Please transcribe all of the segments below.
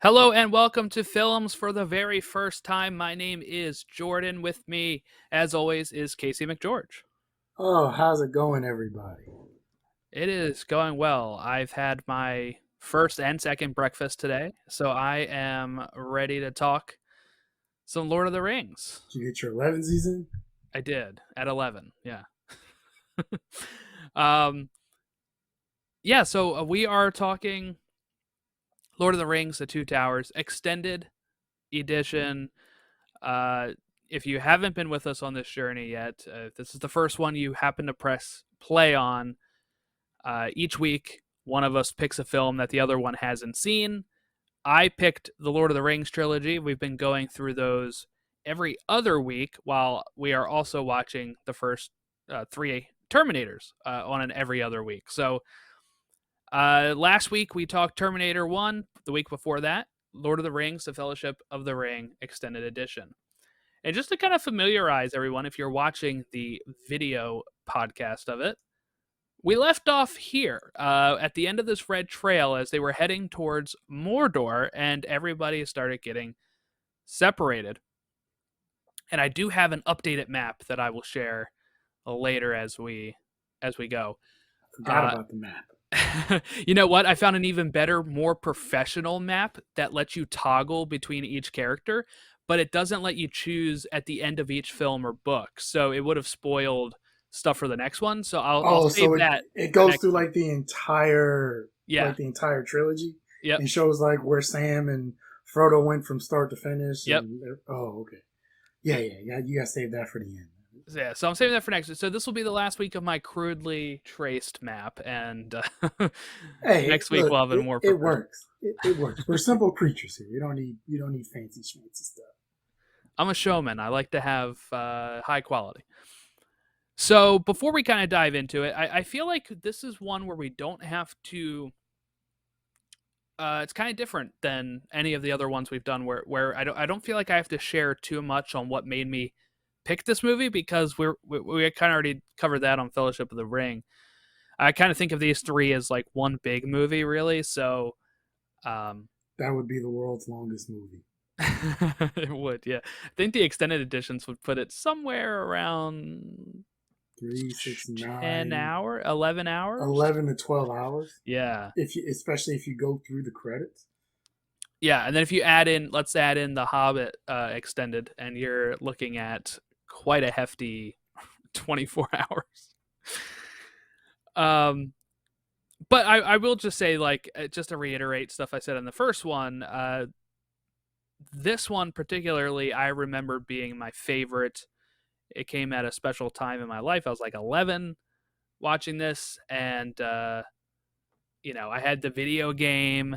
Hello and welcome to Films for the very first time. My name is Jordan. With me, as always, is Casey McGeorge. Oh, how's it going, everybody? It is going well. I've had my first and second breakfast today, so I am ready to talk some Lord of the Rings. Did you get your 11 season? I did at 11. Yeah. um, yeah, so we are talking Lord of the Rings, The Two Towers, extended edition. Uh, if you haven't been with us on this journey yet, if this is the first one you happen to press play on, each week one of us picks a film that the other one hasn't seen. I picked the Lord of the Rings trilogy. We've been going through those every other week while we are also watching the first three Terminators on an every other week. So last week we talked Terminator 1. The week before that, Lord of the Rings, The Fellowship of the Ring Extended Edition. And just to kind of familiarize everyone, if you're watching the video podcast of it, we left off here at the end of this red trail as they were heading towards Mordor, and everybody started getting separated. And I do have an updated map that I will share later as we go. Forgot Uh, about the map. you know what? I found an even better, more professional map that lets you toggle between each character, but it doesn't let you choose at the end of each film or book. So it would have spoiled stuff for the next one. So I'll Oh, save so it that it for goes next through week. Yeah. like the entire trilogy Yep. and shows like where Sam and Frodo went from start to finish. Yep. And oh, okay, yeah. You gotta save that for the end. Yeah, so I'm saving that for next week. So this will be the last week of my crudely traced map, and Hey, next week look, we'll have a more it professional. works. It works. We're simple creatures here. You don't need fancy schmancy stuff. I'm a showman. I like to have high quality. So before we kind of dive into it, I feel like this is one where we don't have to. It's kind of different than any of the other ones we've done, where I don't feel like I have to share too much on what made me pick this movie because we kind of already covered that on Fellowship of the Ring. I kind of think of these three as like one big movie, really. So um, That would be the world's longest movie. it would, yeah. I think the extended editions would put it somewhere around 3, 6, 10 9, hour, 11 hours. 11 to 12 hours. Yeah. Especially if you go through the credits. Yeah, and then if you add in, let's add in the Hobbit extended, and you're looking at quite a hefty 24 hours. Um, but I will just say, like, just to reiterate stuff I said in the first one, this one particularly, I remember being my favorite. It came at a special time in my life. I was like 11 watching this, and I had the video game,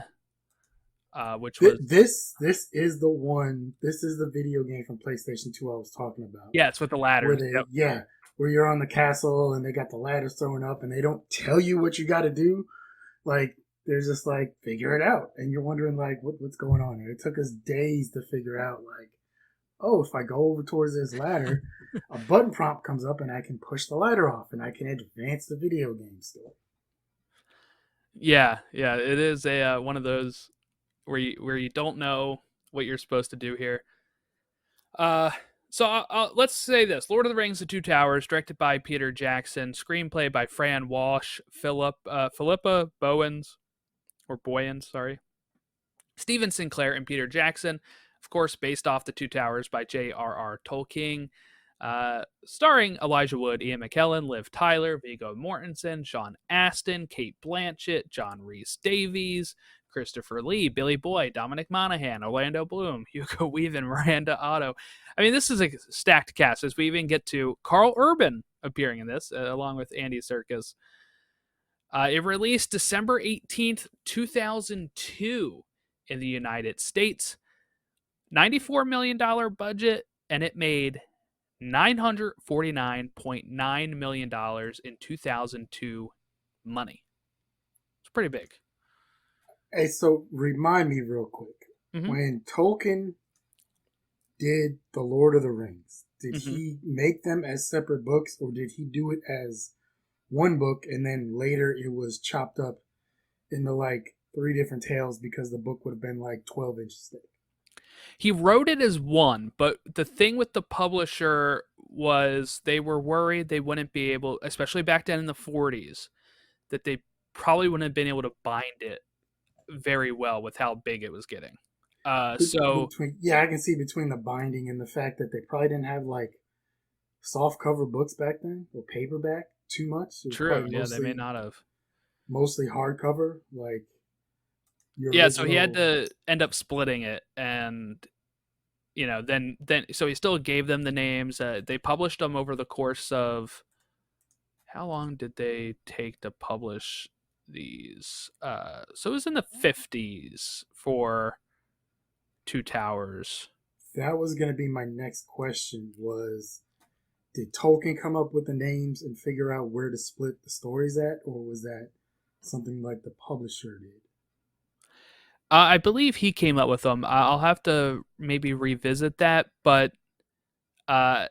which was This is the one. This is the video game from PlayStation 2 I was talking about. yeah, it's with the Where ladders. they Yep. yeah, where you're on the castle and they got the ladders thrown up and they don't tell you what you got to do. Like they're just like figure it out, and you're wondering like what's going on here. It took us days to figure out like, oh, if I go over towards this ladder, a button prompt comes up and I can push the ladder off and I can advance the video game story. Yeah, yeah, it is a one of those where you don't know what you're supposed to do here. Uh, so let's say this: Lord of the Rings: The Two Towers, directed by Peter Jackson, screenplay by Fran Walsh, Philippa Boyens or Boyens, sorry, Stephen Sinclair, and Peter Jackson. Of course, based off The Two Towers by J.R.R. Tolkien. Starring Elijah Wood, Ian McKellen, Liv Tyler, Viggo Mortensen, Sean Astin, Kate Blanchett, John Rhys Davies, Christopher Lee, Billy Boyd, Dominic Monaghan, Orlando Bloom, Hugo Weaving, Miranda Otto. I mean, this is a stacked cast as we even get to Carl Urban appearing in this, along with Andy Serkis. It released December 18th, 2002 in the United States. $94 million budget, and it made $949.9 million in 2002 money. It's pretty big. Hey, so remind me real quick, Mm-hmm. when Tolkien did the Lord of the Rings, did Mm-hmm. he make them as separate books or did he do it as one book and then later it was chopped up into like three different tales because the book would have been like 12 inches thick. He wrote it as one, but the thing with the publisher was they were worried they wouldn't be able, especially back then in the 40s, that they probably wouldn't have been able to bind it very well with how big it was getting. So Between yeah, I can see between the binding and the fact that they probably didn't have like soft cover books back then or paperback too much. It was true, probably yeah, they may not have. mostly hardcover, like your Yeah, so he had original. to end up splitting it, and then so he still gave them the names. They published them over the course of how long did they take to publish these? So it was in the 50s for Two Towers. That was going to be my next question. Was did Tolkien come up with the names and figure out where to split the stories at, or was that something like the publisher did? I believe he came up with them. I'll have to maybe revisit that, but uh,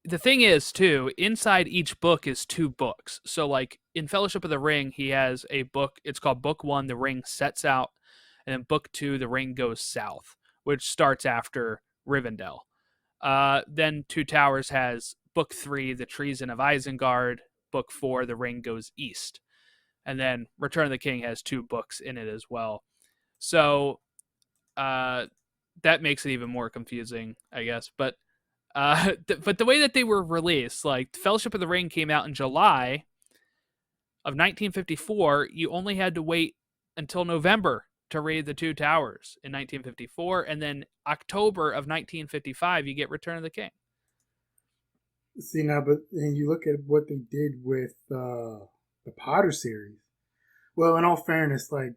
the thing is too, inside each book is two books. So like in Fellowship of the Ring, he has a book. It's called Book One, The Ring Sets Out, and then Book Two, The Ring Goes South, which starts after Rivendell. Then Two Towers has Book Three, The Treason of Isengard. Book Four, The Ring Goes East, and then Return of the King has two books in it as well. So uh, that makes it even more confusing, I guess. But the way that they were released, like Fellowship of the Ring came out in July of 1954, you only had to wait until November to read The Two Towers in 1954, and then October of 1955, you get Return of the King. See now, but and you look at what they did with the Potter series. Well, in all fairness, like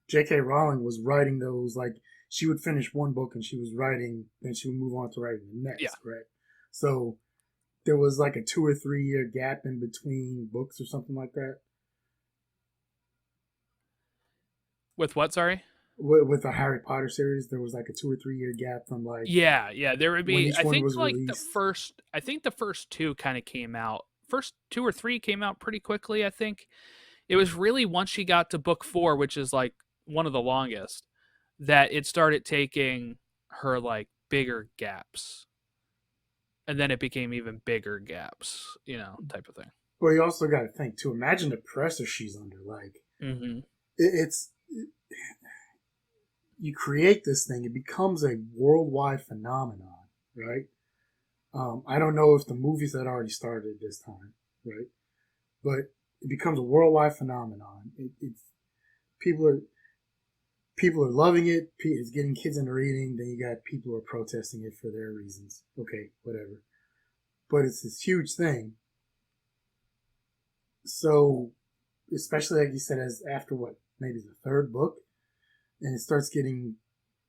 J.K. Rowling was writing those like she would finish one book and she was writing, then she would move on to writing the Yeah. next, right? So there was like a 2 or 3 year gap in between books or something like that. With what? Sorry. With the Harry Potter series, there was like a 2 or 3 year gap from like Yeah. There would when be. each I one think was like the released. first. I think the first two kind of came out. First two or three came out pretty quickly. I think it was really once she got to book four, which is like one of the longest, that it started taking her like bigger gaps, and then it became even bigger gaps, type of thing. Well, you also got to think too. Imagine the pressure she's under. Like Mm-hmm. it's you create this thing, it becomes a worldwide phenomenon, right? I don't know if the movies had already started this time, right? But it becomes a worldwide phenomenon. It's people are people are loving it. It's getting kids into reading. Then you got people who are protesting it for their reasons. Okay, whatever. But it's this huge thing. So, especially like you said, as after what maybe the third book, and it starts getting,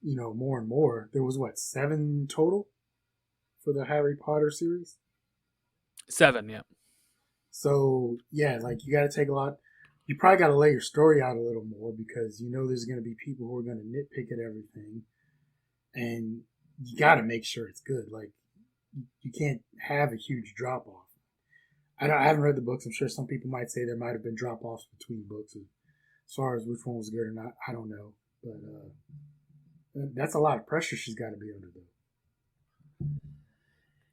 more and more. There was what 7 total for the Harry Potter series. 7, yeah. So yeah, like you got to take a lot. You probably got to lay your story out a little more because there's going to be people who are going to nitpick at everything, and you got to make sure it's good. Like you can't have a huge drop off. I haven't read the books. I'm sure some people might say there might have been drop offs between books as far as which one was good or not. I don't know, but that's a lot of pressure she's got to be under though.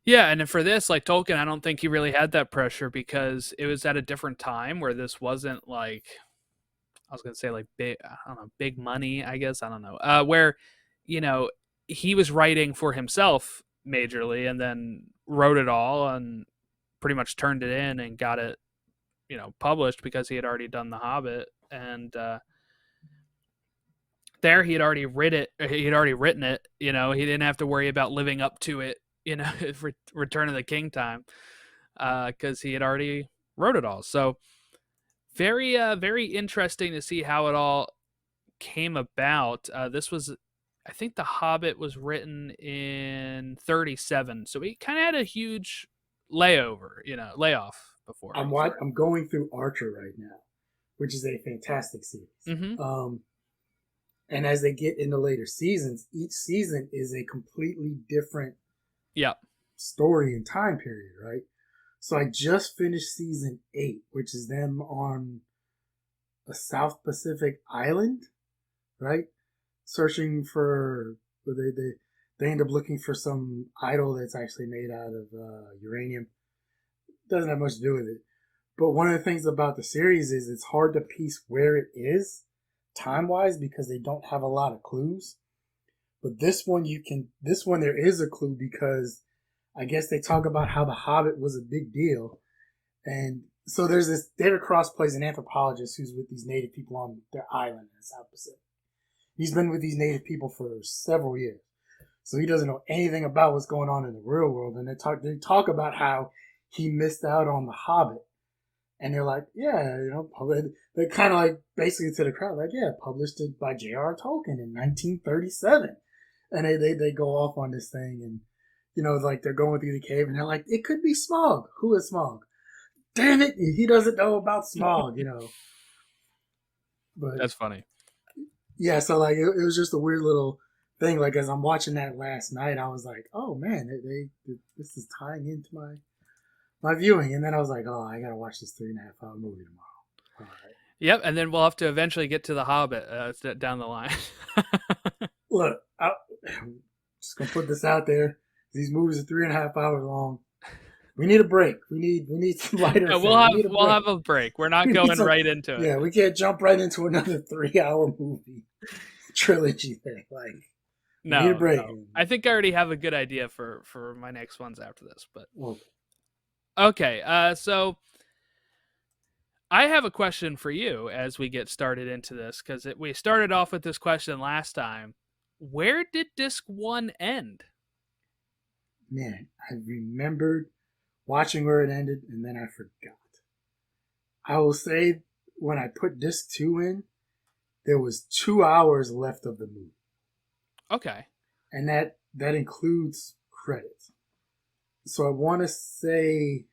Yeah, and for this, like Tolkien, I don't think he really had that pressure because it was at a different time where this wasn't like I was gonna say like big, I don't know, big money. I guess I don't know. Where you know he was writing for himself majorly, and then wrote it all and pretty much turned it in and got it, published because he had already done The Hobbit, and there he had already written it. He had already written it. He didn't have to worry about living up to it. For Return of the King time, because he had already wrote it all. So very interesting to see how it all came about. This was, I think, The Hobbit was written in 37, so he kind of had a huge layoff before. I'm going through Archer right now, which is a fantastic series. Mm-hmm. And as they get into later seasons, each season is a completely different story and time period, right? So I just finished season 8, which is them on a South Pacific island, right? Searching for they end up looking for some idol that's actually made out of uranium. Doesn't have much to do with it. But one of the things about the series is it's hard to piece where it is time wise because they don't have a lot of clues. But this one there is a clue because I guess they talk about how the Hobbit was a big deal. And so there's this David Cross plays an anthropologist who's with these native people on their island in the South Pacific. He's been with these native people for several years. So he doesn't know anything about what's going on in the real world. And they talk about how he missed out on the Hobbit. And they're like, yeah, they kind of like basically to the crowd, like, yeah, published it by J.R.R. Tolkien in 1937. And they go off on this thing and, like they're going through the cave and they're like, it could be Smaug. Who is Smaug? Damn it, he doesn't know about Smaug, But That's funny. yeah, so like it was just a weird little thing. Like as I'm watching that last night, I was like, oh man, this is tying into my viewing. And then I was like, oh, I gotta watch this 3.5 hour movie tomorrow. All right. Yep, and then we'll have to eventually get to the Hobbit down the line. Look, I'm just gonna put this out there. These movies are 3.5 hours long. We need a break. We need some lighter. Yeah, we'll have a break. We're not going right into it. Yeah, we can't jump right into another 3-hour movie trilogy thing. Like, we need a break. No. I think I already have a good idea for my next ones after this. But okay. Okay, so I have a question for you as we get started into this, because we started off with this question last time. Where did disc 1 end? Man, I remembered watching where it ended, and then I forgot. I will say when I put disc 2 in, there was 2 hours left of the movie. Okay. And that includes credits. So I want to say,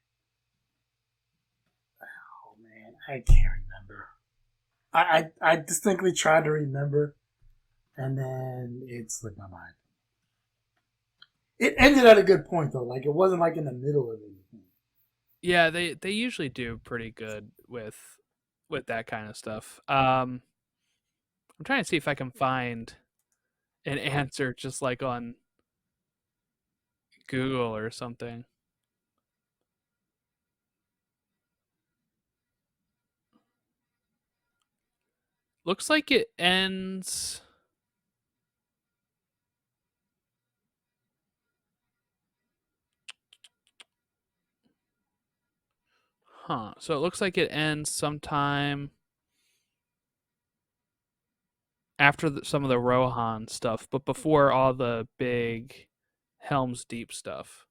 oh man, I can't remember. I distinctly tried to remember, and then it slipped my mind. It ended at a good point though. Like it wasn't like in the middle of anything. Yeah, they usually do pretty good with that kind of stuff. I'm trying to see if I can find an answer just like on Google or something. Looks like it ends. Huh. So it looks like it ends sometime after some of the Rohan stuff, but before all the big Helm's Deep stuff.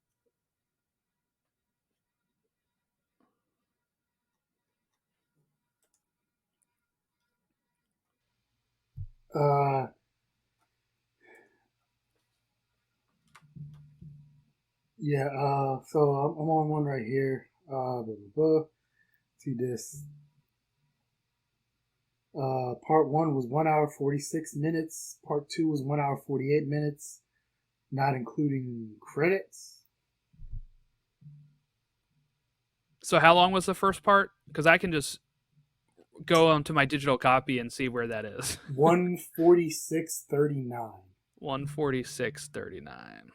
Uh, yeah. So I'm on one right here. Blah, blah, blah. See this. Part 1 was 1 hour 46 minutes. Part 2 was 1 hour 48 minutes, not including credits. So how long was the first part? Because I can just go onto my digital copy and see where that is. 146:39. 146:39.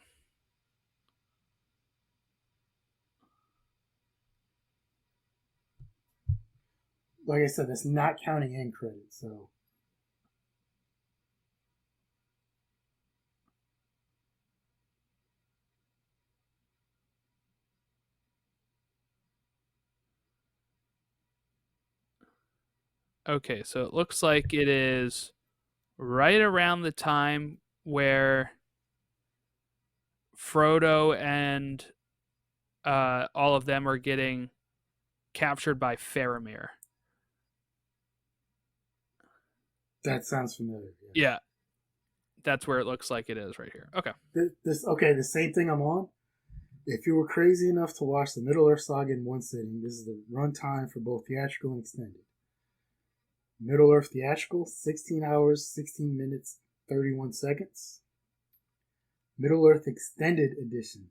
Like I said, that's not counting end credits. So Okay, so it looks like it is right around the time where Frodo and all of them are getting captured by Faramir. that sounds familiar. Yeah, that's where it looks like it is right here. Okay. The same thing I'm on. If you were crazy enough to watch the Middle Earth Saga in one sitting, this is the runtime for both theatrical and extended. Middle Earth theatrical, 16 hours, 16 minutes, 31 seconds. Middle Earth extended edition,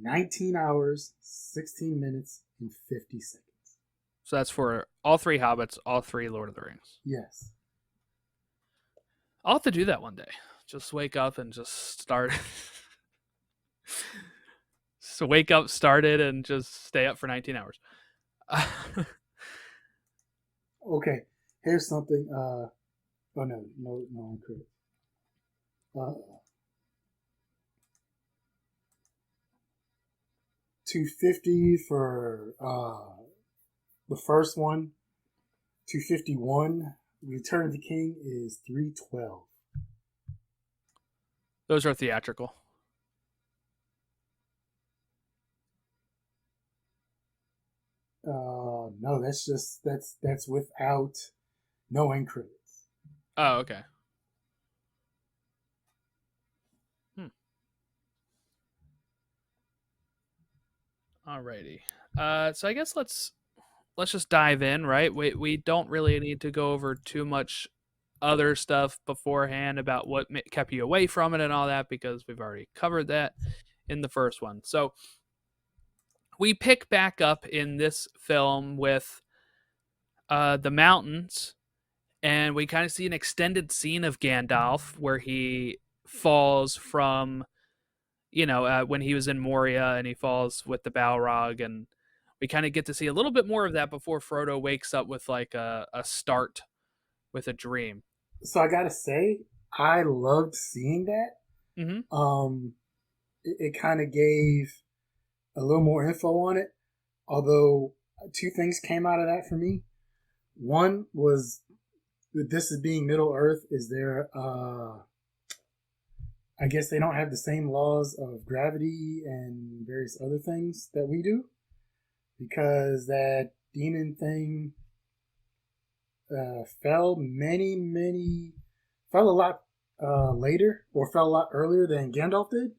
19 hours, 16 minutes, and 50 seconds. So that's for all 3 Hobbits, all 3 Lord of the Rings. Yes. I'll have to do that one day. Just wake up and just start. So wake up, start it, and just stay up for 19 hours. Okay, here's something. Oh no, I'm correct. 250 for the first one. 251. Return of the King is 312. Those are theatrical. No, that's without no end credits. Oh, okay. Hmm. Alrighty. So I guess let's just dive in, right? We don't really need to go over too much other stuff beforehand about what kept you away from it and all that because we've already covered that in the first one. So we pick back up in this film with the mountains, and we kind of see an extended scene of Gandalf where he falls from, when he was in Moria and he falls with the Balrog, and we kind of get to see a little bit more of that before Frodo wakes up with like a start with a dream. So I gotta say, I loved seeing that. Mm-hmm. It kind of gave a little more info on it. Although two things came out of that for me. One was with this as being Middle Earth. Is there? I guess they don't have the same laws of gravity and various other things that we do, because that demon thing fell a lot later, or fell a lot earlier than Gandalf did,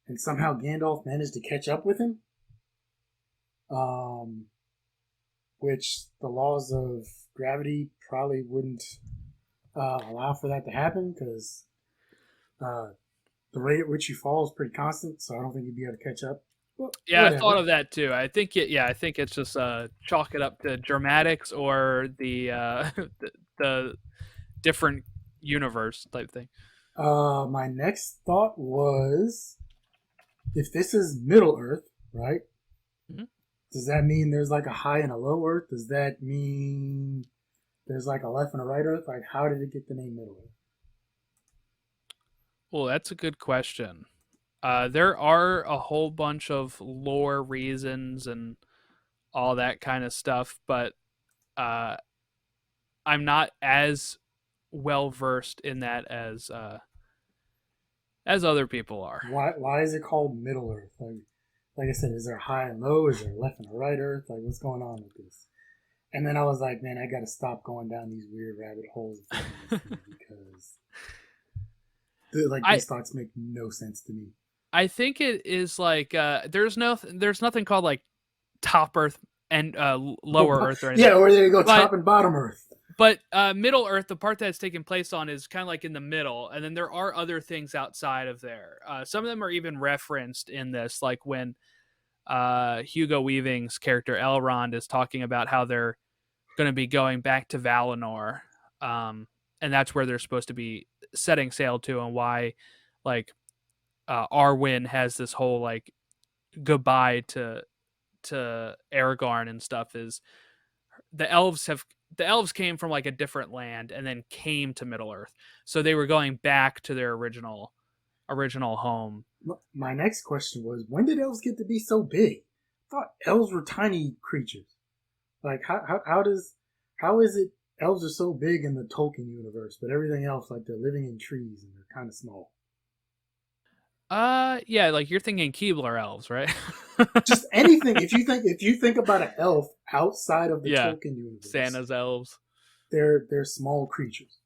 and somehow Gandalf managed to catch up with him. Which the laws of gravity probably wouldn't allow for that to happen, because the rate at which you fall is pretty constant, so I don't think you'd be able to catch up. Well, Yeah, I thought whatever. of that too. I think I think it's just chalk it up to dramatics or the different universe type thing. My next thought was, if this is Middle Earth, right? Mm-hmm. Does that mean there's like a high and a low Earth? Does that mean there's like a left and a right Earth? Like, how did it get the name Middle Earth? Well, that's a good question. There are a whole bunch of lore reasons and all that kind of stuff, but uh, I'm not as well versed in that as other people are. Why is it called Middle Earth? Like I said, is there a high and low? Is there a left and a right Earth? Like, what's going on with this? And then I was like, man, I got to stop going down these weird rabbit holes because like I these thoughts make no sense to me. I think it is like there's nothing called like top Earth and lower Earth or anything, Yeah, or there you go, but top and bottom Earth. Middle Earth, the part that's taking place on, is kind of like in the middle, and then there are other things outside of there. Some of them are even referenced in this, like when Hugo Weaving's character Elrond is talking about how they're going to be going back to Valinor, and that's where they're supposed to be setting sail to, and why, like, Arwen has this whole like goodbye to Aragorn and stuff. Is the elves came from like a different land and then came to Middle Earth, so they were going back to their original home. My next question was, when did elves get to be so big? I thought elves were tiny creatures. Like, how is it elves are so big in the Tolkien universe, but everything else, like, they're living in trees and they're kind of small? Yeah, like you're thinking Keebler elves, right? Just anything. If you think about an elf outside of the Yeah, Tolkien universe, Santa's elves. they're small creatures.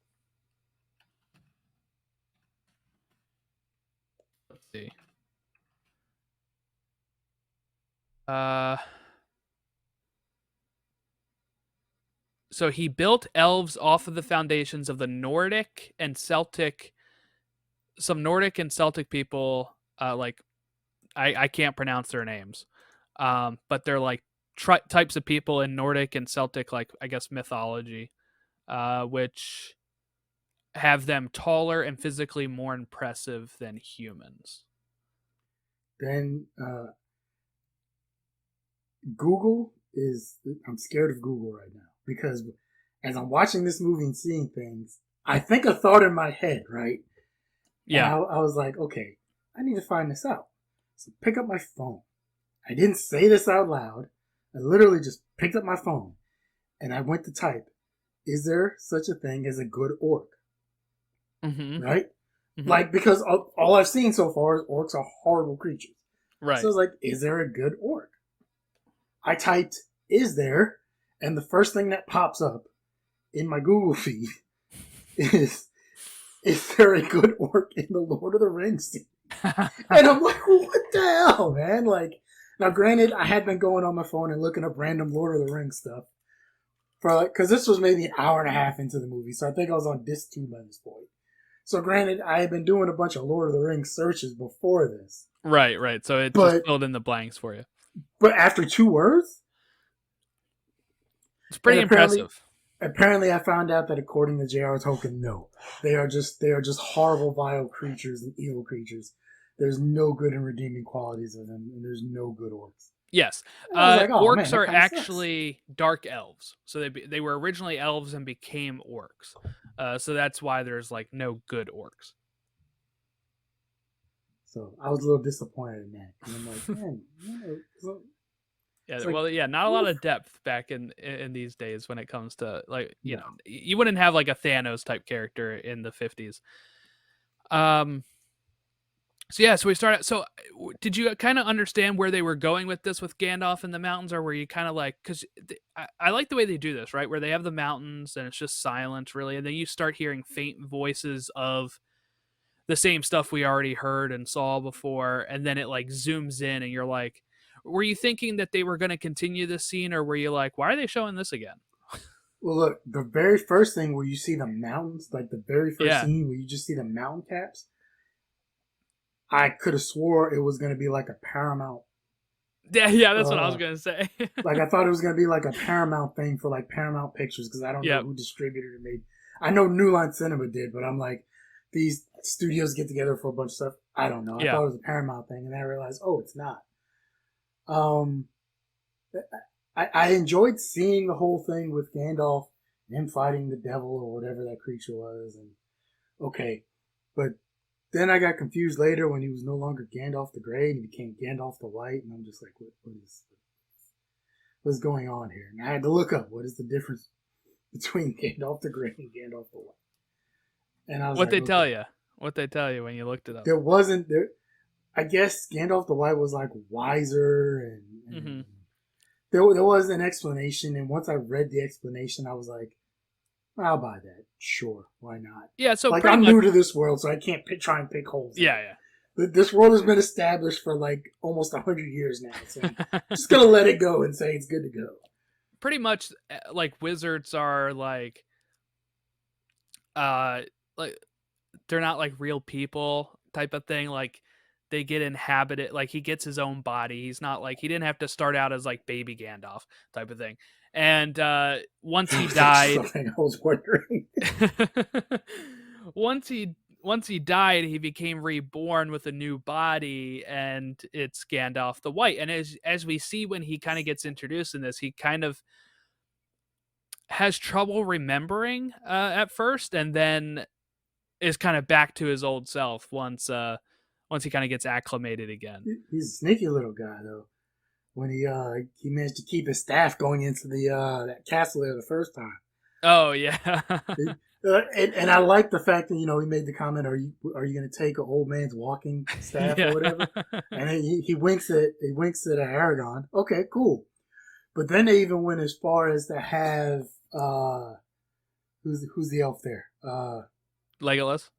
Let's see. Uh, so he built elves off of the foundations of the Nordic and Celtic, some Nordic and Celtic people. Like I can't pronounce their names, but they're like types of people in Nordic and Celtic, like I guess mythology, which have them taller and physically more impressive than humans. Then Google is. I'm scared of Google right now because as I'm watching this movie and seeing things, I think a thought in my head, right? And Yeah. I was like, okay, I need to find this out. So pick up my phone. I didn't say this out loud. I literally just picked up my phone and I went to type, is there such a thing as a good orc? Mm-hmm. Right? Mm-hmm. Like, because all I've seen so far is orcs are horrible creatures. So I Right. was like, is there a good orc? I typed, is there? And the first thing that pops up in my Google feed is there a good orc in the Lord of the Rings series? And I'm like, what the hell, man? Like, now granted, I had been going on my phone and looking up random Lord of the Rings stuff for like, because this was maybe an hour and a half into the movie, so I think I was on disc 2 by this point. So granted, I had been doing a bunch of Lord of the Rings searches before this, Right. Right. So it just but filled in the blanks for you. after 2 words, It's and pretty impressive. apparently I found out that according to J.R.R. Tolkien, no, they are just horrible, vile creatures and evil creatures. There's no good and redeeming qualities of them, and there's no good orcs. Yes. And I was like, oh man, Orcs that are kind of sucks. actually dark elves. So they were originally elves and became orcs. So that's why there's like no good orcs. So I was a little disappointed in that because I'm like, man, Yeah, it's like, well, yeah, not a lot oof. of depth back in these days when it comes to like No. you wouldn't have like a Thanos type character in the 50s. Um, so yeah, so we started. So did you kind of understand where they were going with this with Gandalf in the mountains, or were you kind of like because I like the way they do this, right? Where they have the mountains and it's just silent, really, and then you start hearing faint voices of the same stuff we already heard and saw before, and then it like zooms in, and you're like, were you thinking that they were going to continue this scene, or were you like, why are they showing this again? Well, look, the very first thing where you see the mountains, like the very first Yeah, scene where you just see the mountain caps, I could have swore it was going to be like a Paramount. yeah, that's what I was Uh, gonna say. like I thought it was going to be like a Paramount thing for like Paramount Pictures because I don't know Yep. who distributed it. Made. I know New Line Cinema did, but I'm like, these studios get together for a bunch of stuff. I don't know. I Yeah. thought it was a Paramount thing, and then I realized, oh, it's not. Um, I enjoyed seeing the whole thing with Gandalf and him fighting the devil or whatever that creature was, and okay, but then I got confused later when he was no longer Gandalf the Grey and he became Gandalf the White, and I'm just like, what's going on here? And I had to look up what is the difference between Gandalf the Grey and Gandalf the White, and I was What like, they tell okay, you? What they tell you when you looked it up? there wasn't there. I guess Gandalf the White was like wiser and Mm-hmm. there was an explanation, and once I read the explanation, I was like, I'll buy that. Sure, why not? Yeah. So Like pretty I'm much. new to this world, so I can't try and pick holes in Yeah. it. But this world has been established for like almost 100 years now, so I'm Yeah. just gonna let it go and say it's good to go. Pretty much, like wizards are uh, like they're not like real people type of thing. Like they get inhabited. Like he gets his own body. He's not like he didn't have to start out as like baby Gandalf type of thing. And once That he was actually died, something I was wondering. once he died, he became reborn with a new body, and it's Gandalf the White. And as we see when he kind of gets introduced in this, he kind of has trouble remembering at first, and then is kind of back to his old self once he kind of gets acclimated again. He's a sneaky little guy though. When he managed to keep his staff going into the that castle there the first time. Oh yeah. And I like the fact that he made the comment, are you going to take an old man's walking staff or Yeah. whatever? And then he winks at Aragon. Okay, cool. But then they even went as far as to have who's the elf there? Legolas.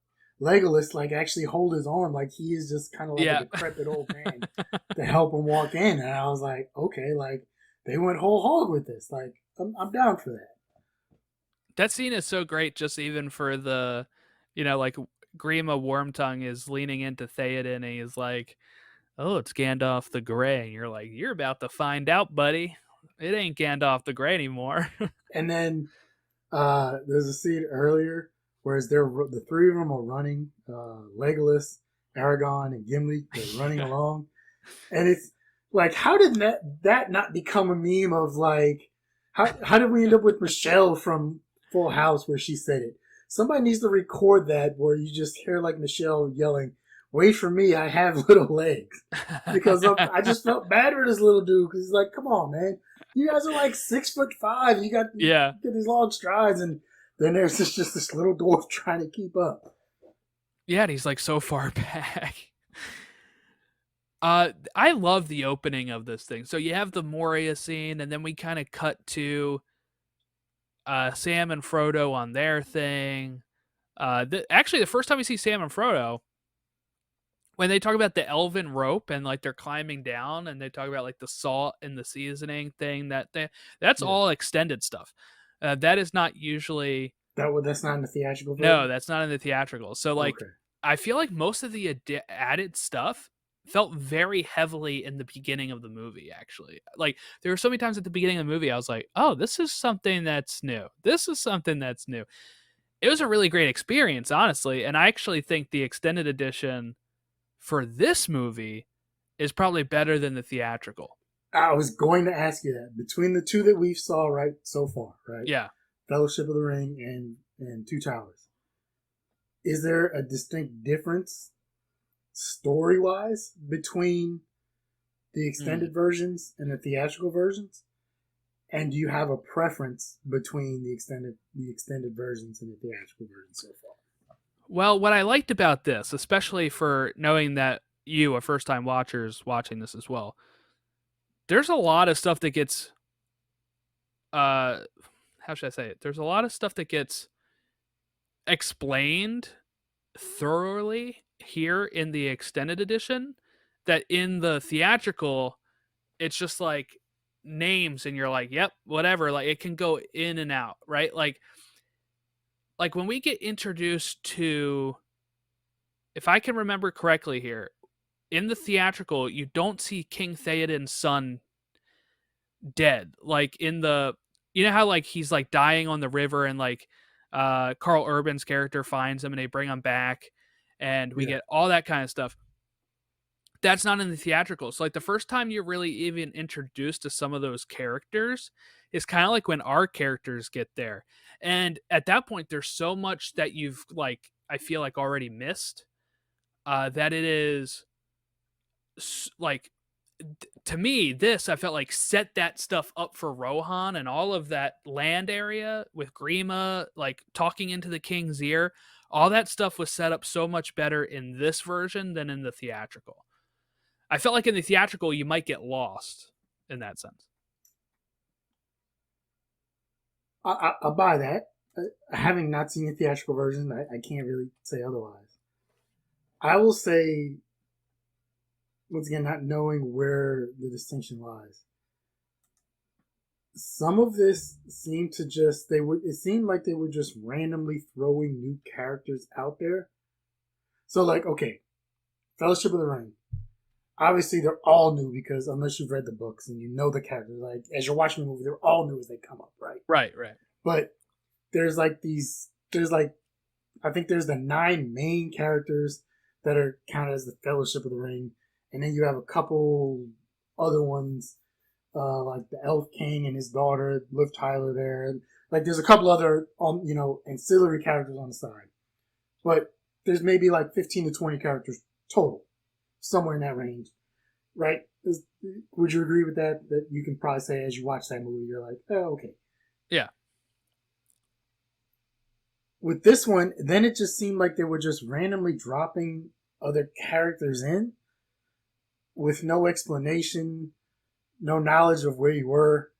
Legolas like actually hold his arm like he is just kind of like a Yeah. decrepit old man to help him walk in. And I was like, okay, like they went whole hog with this. Like I'm down for that. That scene is so great, just even for the, like Grima Wormtongue is leaning into Theoden, and he's like, "Oh, it's Gandalf the Grey." And you're like, "You're about to find out, buddy. It ain't Gandalf the Grey anymore." And then there's a scene earlier whereas the three of them are running. Legolas, Aragon, and Gimli. They're running along, and it's like, how did that not become a meme of like, how did we end up with Michelle from Full House where she said it? Somebody needs to record that where you just hear like Michelle yelling, "Wait for me, I have little legs," because I just felt bad for this little dude because he's like, "Come on, man, you guys are like 6'5". You got Yeah. these long strides, and then there's just this little dwarf trying to keep up." Yeah, and he's like so far back. I love the opening of this thing. So you have the Moria scene, and then we kind of cut to Sam and Frodo on their thing. Actually, the first time we see Sam and Frodo, when they talk about the elven rope and like they're climbing down, and they talk about like the salt and the seasoning thing, that's Yeah, all extended stuff. That is not usually. that's not in the theatrical No, version. that's not in the theatrical. So like, Okay. I feel like most of the added stuff felt very heavily in the beginning of the movie. Actually, like there were so many times at the beginning of the movie, I was like, "Oh, this is something that's new. This is something that's new." It was a really great experience, honestly, and I actually think the extended edition for this movie is probably better than the theatrical. I was going to ask you that between the two that we've saw right so far, right? Yeah. Fellowship of the Ring and Two Towers. Is there a distinct difference story wise between the extended versions and the theatrical versions? And do you have a preference between the extended versions and the theatrical versions so far? Well, what I liked about this, especially for knowing that you, a first time watcher, is watching this as well, there's a lot of stuff that gets how should I say it? There's a lot of stuff that gets explained thoroughly here in the extended edition that in the theatrical it's just like names and you're like, "Yep, whatever." Like it can go in and out, right? Like when we get introduced to, if I can remember correctly here, in the theatrical, you don't see King Theoden's son dead. Like in the, you know how like he's like dying on the river, and like Carl Urban's character finds him and they bring him back, and we Yeah. get all that kind of stuff. That's not in the theatrical. So like the first time you're really even introduced to some of those characters is kind of like when our characters get there. And at that point there's so much that you've like, I feel like already missed, that it is like, to me, this, I felt like set that stuff up for Rohan, and all of that land area with Grima, like talking into the king's ear. All that stuff was set up so much better in this version than in the theatrical. I felt like in the theatrical, you might get lost in that sense. I'll buy that. Having not seen the theatrical version, I can't really say otherwise. I will say, once again, not knowing where the distinction lies, some of this seemed to just it seemed like they were just randomly throwing new characters out there. So like, okay, Fellowship of the Ring. Obviously they're all new because unless you've read the books and you know the characters, like as you're watching the movie, they're all new as they come up, right? Right. But there's like I think there's the 9 main characters that are counted as the Fellowship of the Ring, and then you have a couple other ones, like the Elf King and his daughter, Liv Tyler there, and like there's a couple other ancillary characters on the side, but there's maybe like 15 to 20 characters total, somewhere in that range, right? Would you agree with that? That you can probably say as you watch that movie, you're like, oh, okay. Yeah. With this one, then it just seemed like they were just randomly dropping other characters in with no explanation, no knowledge of where you were.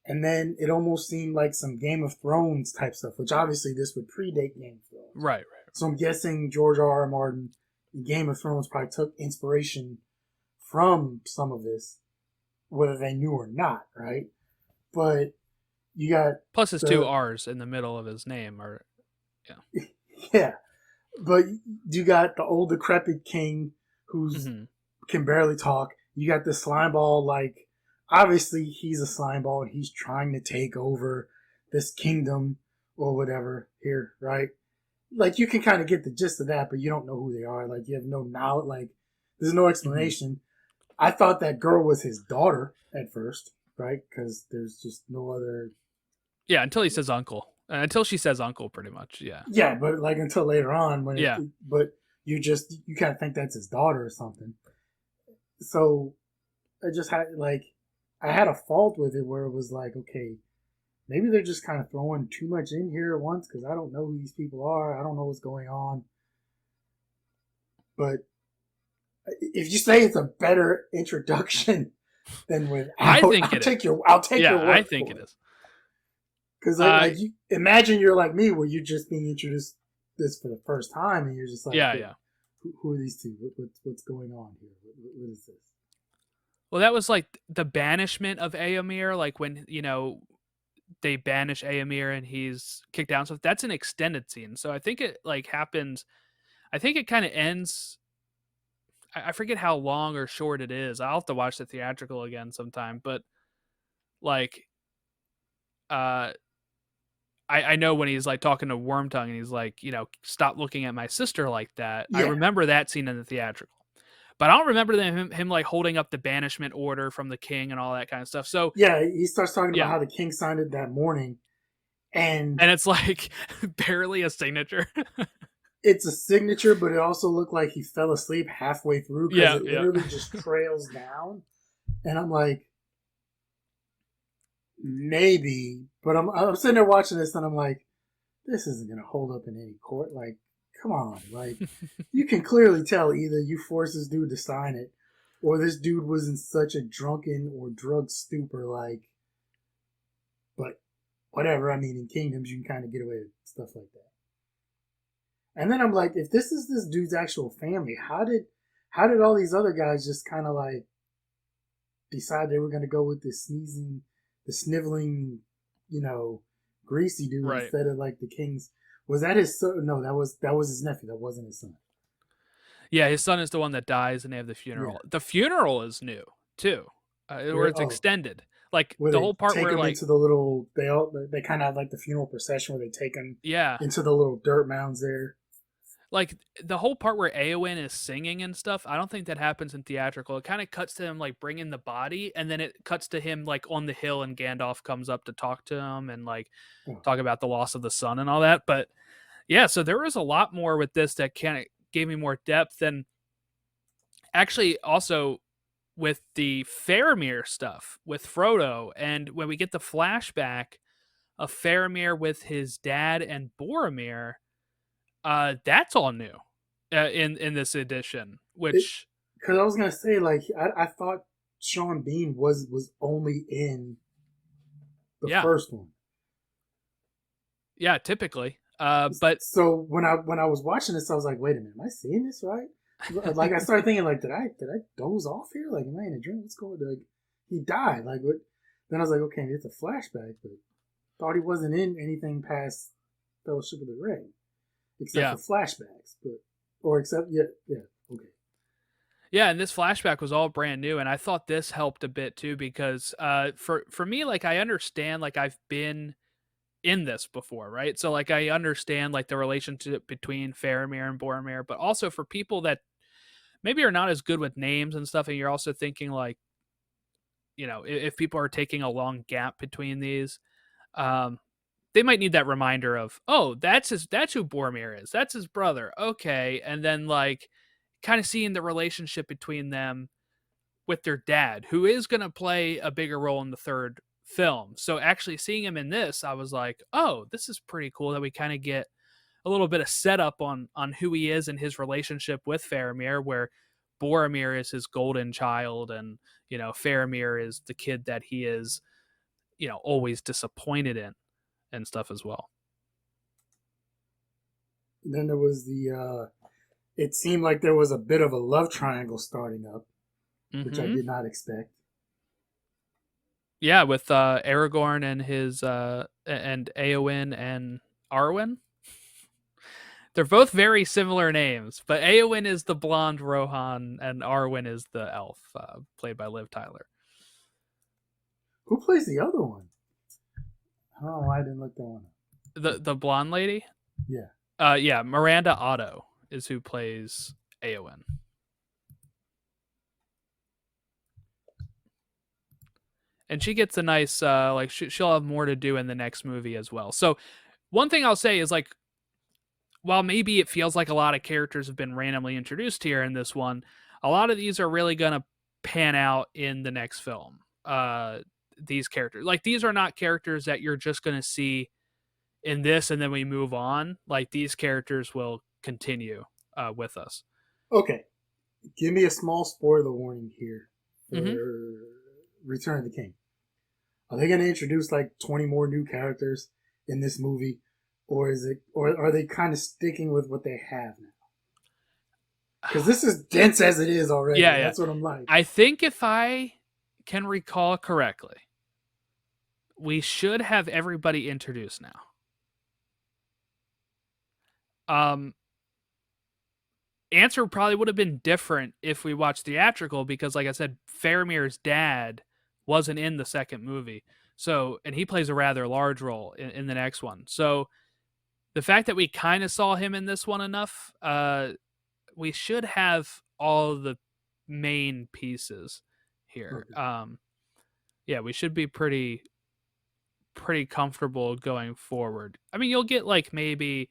And then it almost seemed like some Game of Thrones type stuff, which obviously this would predate Game of Thrones. Right. So I'm guessing George R.R. Martin in Game of Thrones probably took inspiration from some of this, whether they knew or not, right? But you got Plus his 2 R's in the middle of his name are, yeah. Yeah. But you got the old decrepit king who's can barely talk. You got the slime ball, like obviously he's a slime ball and he's trying to take over this kingdom or whatever here, right? like you can kind of get the gist of that, but you don't know who they are. Like you have no knowledge. Like there's no Mm-hmm. explanation. I thought that girl was his daughter at first, right? Because there's just no other. Yeah, until he says uncle. Until she says uncle, pretty much. Yeah. Yeah, but like until later on when Yeah. but you kind of think that's his daughter or something. So I just had like I had a fault with it where it was like, okay, maybe they're just kind of throwing too much in here at once because I don't know who these people are. I don't know what's going on. But if you say it's a better introduction than I without, think it is. I'll take Yeah, your I word think for it it. is. Because Uh, like you imagine you're like me where you're just being introduced this for the first time and you're just like, yeah, wait, yeah. who are these two? What's going on here? What is this? Well, that was like the banishment of Aemir, like when, they banish Aemir and he's kicked out and stuff. That's an extended scene. So I think it like happens. I think it kind of ends. I forget how long or short it is. I'll have to watch the theatrical again sometime. But like, uh, I know when he's like talking to Wormtongue and he's like, stop looking at my sister like that. I Yeah, remember that scene in the theatrical, but I don't remember him like holding up the banishment order from the king and all that kind of stuff. So yeah. He starts talking about yeah, how the king signed it that morning, and and it's like barely a signature. it's a signature, but it also looked like he fell asleep halfway through because Yeah, it yeah. literally just trails down. And I'm like, maybe, but I'm sitting there watching this, and I'm like, this isn't gonna hold up in any court. Like, come on, like you can clearly tell either you forced this dude to sign it, or this dude was in such a drunken or drug stupor. Like, but whatever. I mean, in kingdoms, you can kind of get away with stuff like that. And then I'm like, if this is this dude's actual family, how did all these other guys just kind of like decide they were going to go with this sneezing, the sniveling, you know, greasy dude Right. instead of like the king's? Was that his son? No, that was his nephew. That wasn't his son. Yeah, his son is the one that dies, and they have the Yeah, funeral. The funeral is new too, or it's oh, extended. Like where the they whole part take where him like into the little they kind of have like the funeral procession where they take him yeah, into the little dirt mounds there. like the whole part where Eowyn is singing and stuff. I don't think that happens in theatrical. It kind of cuts to him like bringing the body, and then it cuts to him like on the hill, and Gandalf comes up to talk to him and like Oh, talk about the loss of the son and all that. But yeah, so there was a lot more with this that kind of gave me more depth, and actually also with the Faramir stuff with Frodo, and when we get the flashback of Faramir with his dad and Boromir, that's all new in this edition. Which because I was gonna say like I thought Sean Bean was only in the yeah, first one. yeah, typically, but So when I was watching this, I was like, wait a minute, am I seeing this right? Like I started thinking like, did I doze off here? Like, am I in a dream? What's going on? Like, he died. Like, what? Then I was like, okay, it's a flashback, but thought he wasn't in anything past Fellowship of the Ring, except yeah, for flashbacks. But or except yeah, okay. yeah, and this flashback was all brand new, and I thought this helped a bit too because for me, like I understand, like I've been in this before, right? So like I understand like the relationship between Faramir and Boromir, but also for people that maybe are not as good with names and stuff, and you're also thinking like, if people are taking a long gap between these, um, they might need that reminder of, oh, that's who Boromir is. That's his brother. Okay. And then like kind of seeing the relationship between them with their dad, who is gonna play a bigger role in the third film. So actually seeing him in this, I was like, oh, this is pretty cool that we kind of get a little bit of setup on who he is and his relationship with Faramir, where Boromir is his golden child, and Faramir is the kid that he is, always disappointed in and stuff as well. And then there was the. It seemed like there was a bit of a love triangle starting up, which I Mm-hmm. did not expect. Yeah, with Aragorn and his and Eowyn and Arwen. They're both very similar names, but Eowyn is the blonde Rohan, and Arwen is the elf, played by Liv Tyler. Who plays the other one? Oh, I didn't look that one up. The blonde lady. Yeah. Yeah, Miranda Otto is who plays Aowen. And she gets a nice like she'll have more to do in the next movie as well. So one thing I'll say is like while maybe it feels like a lot of characters have been randomly introduced here in this one, a lot of these are really gonna pan out in the next film. These characters, like these are not characters that you're just gonna see in this and then we move on. Like these characters will continue with us. Okay, give me a small spoiler warning here Mm-hmm. for Return of the King. Are they going to introduce like 20 more new characters in this movie, or is it, or are they kind of sticking with what they have now? Because this is dense as it is already. Yeah, yeah. That's what I'm like. I think if I can recall correctly, we should have everybody introduced now. Answer probably would have been different if we watched theatrical because, like I said, Faramir's dad wasn't in the second movie. So, and he plays a rather large role in the next one. So, the fact that we kind of saw him in this one enough, we should have all the main pieces here. Okay. Yeah, we should be pretty comfortable going forward. I mean, you'll get like maybe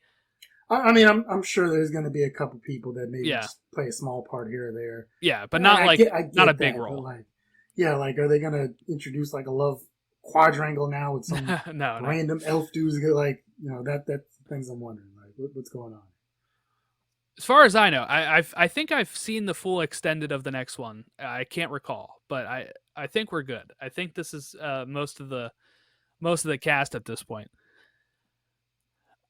I mean, I'm sure there's going to be a couple people that maybe yeah, just play a small part here or there, yeah, but and not like I not a get big that. But role. like, yeah, like, are they going to introduce like a love quadrangle now with some No, no. random elf dudes? Like, that's things I'm wondering. Like, what's going on? As far as I know, I think I've seen the full extended of the next one. I can't recall, but I think we're good. I think this is most of the cast at this point.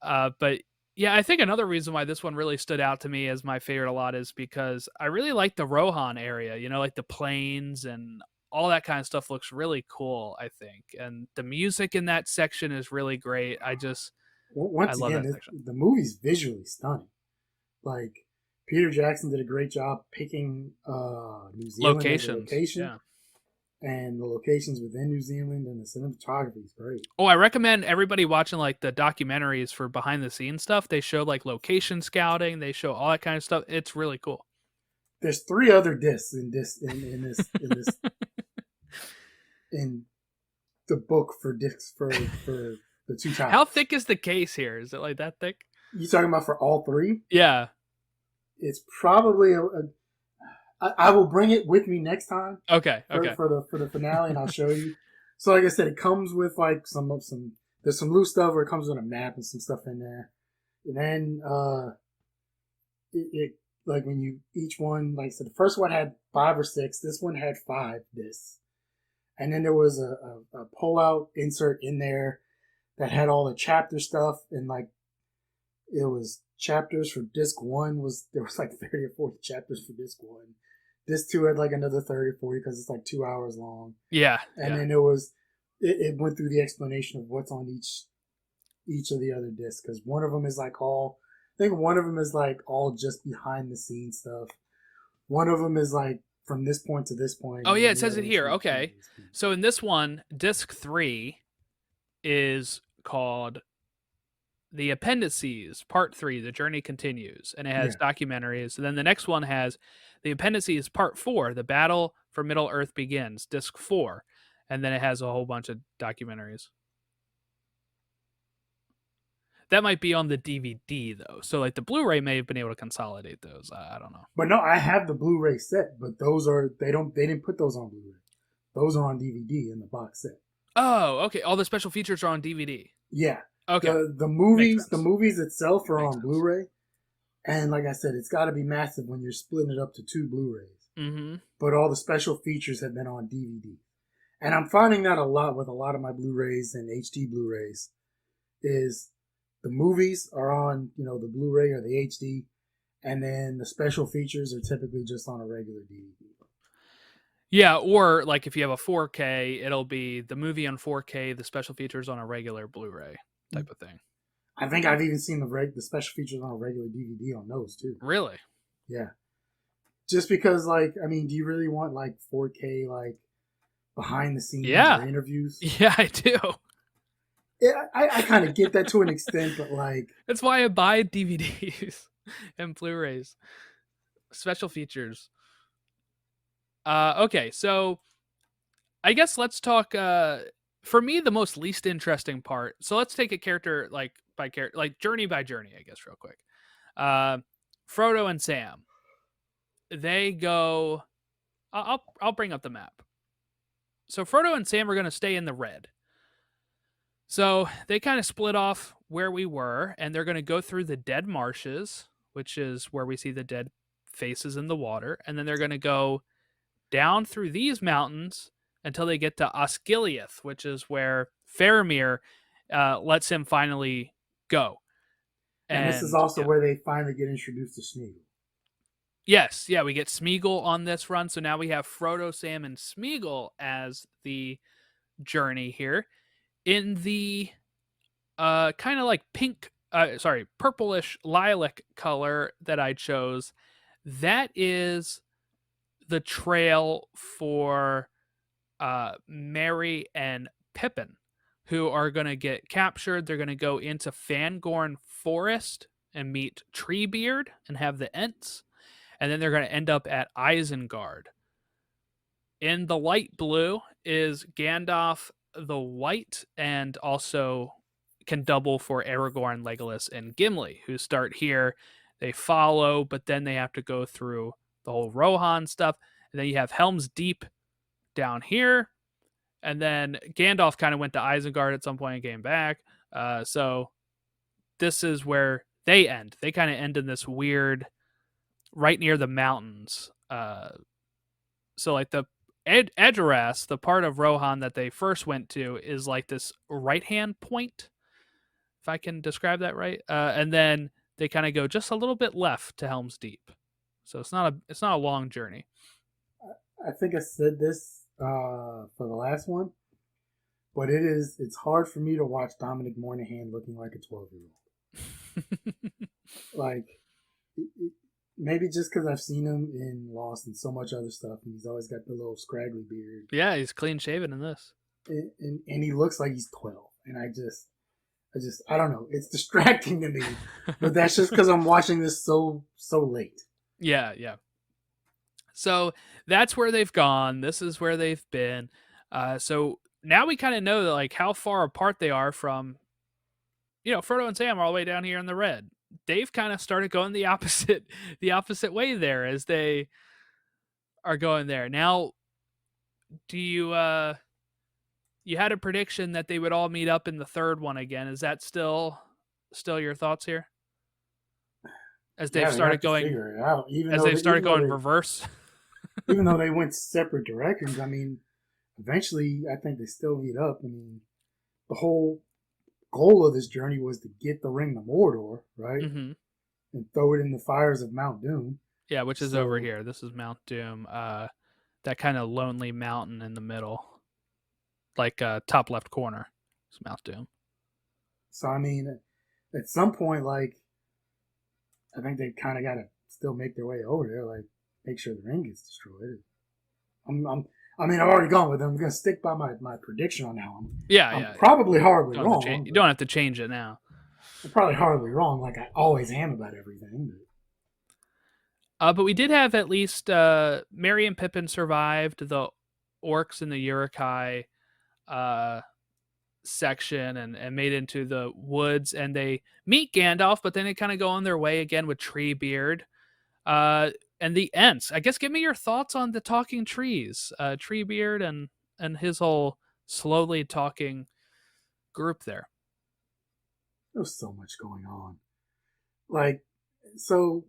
But yeah, I think another reason why this one really stood out to me as my favorite a lot is because I really like the Rohan area. You know, like the plains and all that kind of stuff looks really cool. I think, and the music in that section is really great. I Once love again, that section. the movie's visually stunning. Like, Peter Jackson did a great job picking New Zealand as a Locations, location, yeah. and the locations within New Zealand, and the cinematography is great. Oh, I recommend everybody watching like the documentaries for behind the scenes stuff. They show like location scouting, they show all that kind of stuff. It's really cool. There's three other discs in the book for discs for the Two How Towers. thick is the case here? Is it like that thick? You talking about for all three? Yeah. It's probably I will bring it with me next time Okay. Okay. for the finale, and I'll show you. So, like I said, it comes with like some there's some loose stuff where it comes with a map and some stuff in there, and then it like when you each one, like I said, the first one had 5 or 6. This one had 5 discs, and then there was a pull out insert in there that had all the chapter stuff, and like it was chapters for disc one was there was like 30 or 40 chapters for disc one. Disc two had like another 30 or 40 because it's like 2 hours long. Yeah. And Yeah. then it went through the explanation of what's on each of the other discs, because one of them is like all, I think one of them is like all just behind the scenes stuff. One of them is like from this point to this point. Oh And yeah, then it the says other it one's here. from this point Okay. to this point. So in this one, disc 3 is called The Appendices, Part 3, The Journey Continues, and it has Yeah. documentaries. And then the next one has The Appendices, Part 4, The Battle for Middle Earth Begins, disc 4. And then it has a whole bunch of documentaries. That might be on the DVD though. So like the Blu-ray may have been able to consolidate those. I don't know. But no, I have the Blu-ray set, but those are they didn't put those on Blu-ray. Those are on DVD in the box set. Oh, okay. All the special features are on DVD. Yeah. Okay. The Makes sense. movies itself are Makes on sense. Blu-ray. And like I said, it's got to be massive when you're splitting it up to 2 Blu-rays. Mm-hmm. But all the special features have been on DVD. And I'm finding that a lot with a lot of my Blu-rays and HD Blu-rays is the movies are on, the Blu-ray or the HD, and then the special features are typically just on a regular DVD. Yeah, or like if you have a 4K, it'll be the movie on 4K, the special features on a regular Blu-ray type of thing. I think I've even seen the special features on a regular DVD on those too. Really? Yeah. Just because, like, I mean, do you really want like 4K, like behind the scenes or interviews? Yeah, I do. Yeah, I kind of get that to an extent, but like, That's why I buy DVDs and Blu-rays. Special features. Okay, so I guess let's talk. For me, the most least interesting part. So let's take a character like by character, like journey by journey. I guess real quick. Uh, Frodo and Sam. They go. I'll bring up the map. So Frodo and Sam are going to stay in the red. So they kind of split off where we were, and they're going to go through the dead marshes, which is where we see the dead faces in the water, and then they're going to go down through these mountains until they get to Osgiliath, which is where Faramir lets him finally go. and this is And also yeah. where they finally get introduced to Smeagol. Yes, yeah, we get Smeagol on this run, so now we have Frodo, Sam, and Smeagol as the journey here. In the kind of like pink, purplish lilac color that I chose, that is the trail for Merry and Pippin, who are going to get captured. They're going to go into Fangorn Forest and meet Treebeard and have the Ents, and then they're going to end up at Isengard. In the light blue is Gandalf the White, and also can double for Aragorn, Legolas, and Gimli, who start here. They follow, but then they have to go through the whole Rohan stuff. And then you have Helm's Deep down here. And then Gandalf kind of went to Isengard at some point and came back. So this is where they end. They kind of end in this weird, right near the mountains. So like the Edoras, the part of Rohan that they first went to, is like this right hand point, if I can describe that right. And then they kind of go just a little bit left to Helm's Deep. So it's not a long journey. I think I said this for the last one, but it's hard for me to watch Dominic Monaghan looking like a 12-year-old. Like, maybe just because I've seen him in Lost and so much other stuff, and he's always got the little scraggly beard. Yeah, he's clean shaven in this. And he looks like he's 12. And I don't know. It's distracting to me, but that's just because I'm watching this so late. Yeah, yeah. So that's where they've gone. This is where they've been. So now we kind of know that like how far apart they are from, Frodo and Sam are all the way down here in the red. They've kind of started going the opposite way there as they are going there. Now, do you had a prediction that they would all meet up in the third one again? Is that still your thoughts here? As they've Yeah, they have started to going figure it out. reverse. Even though they went separate directions, I mean, eventually, I think they still meet up. I mean, the whole goal of this journey was to get the ring to Mordor, right? Mm-hmm. And throw it in the fires of Mount Doom. Yeah, which is over here. This is Mount Doom. That kind of lonely mountain in the middle, like top left corner. It's Mount Doom. So I mean, at some point, like, I think they kind of got to still make their way over there, like make sure the ring gets destroyed. I mean, I've already gone with them. I'm gonna stick by my prediction on that one. I'm probably horribly wrong. You don't have to change it now. I'm probably horribly wrong, like I always am about everything. But we did have at least Merry and Pippin survived the orcs and the Uruk-hai section and made it into the woods, and they meet Gandalf, but then they kind of go on their way again with Treebeard. And the Ents. I guess give me your thoughts on the talking trees, Treebeard and his whole slowly talking group there. There was so much going on. Like, so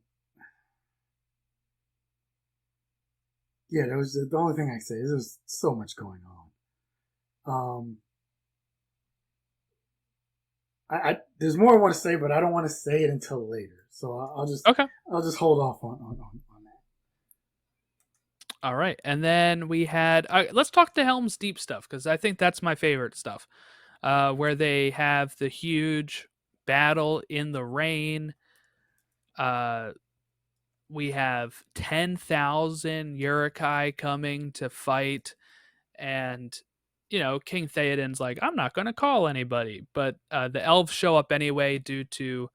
yeah, there was the only thing I say is there's so much going on. There's more I want to say, but I don't want to say it until later. So I'll just hold off on that. All right, and then we had let's talk the Helm's Deep stuff because I think that's my favorite stuff, where they have the huge battle in the rain. We have 10,000 Uruk-hai coming to fight, and King Theoden's like, I'm not going to call anybody, but the elves show up anyway due to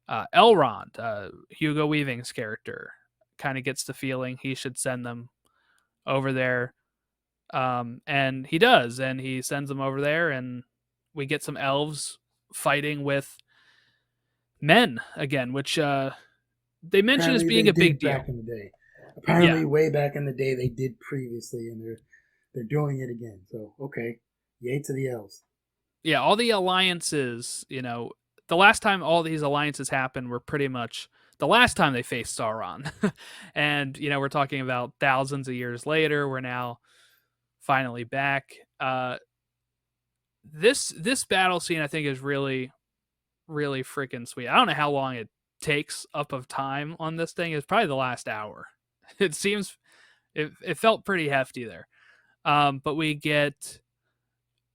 Elrond, Hugo Weaving's character, kind of gets the feeling he should send them over there. And he does, and he sends them over there, and we get some elves fighting with men again, which they mention as Apparently, being they a big did deal. back in the day. Yeah, Apparently, way back in the day, they did previously, and they're doing it again. So, okay, yay to the elves. yeah, all the alliances, the last time all these alliances happened were pretty much the last time they faced Sauron. And, we're talking about thousands of years later. We're now finally back. This battle scene I think is really, really freaking sweet. I don't know how long it takes up of time on this thing. It's probably the last hour. It seems it felt pretty hefty there. But we get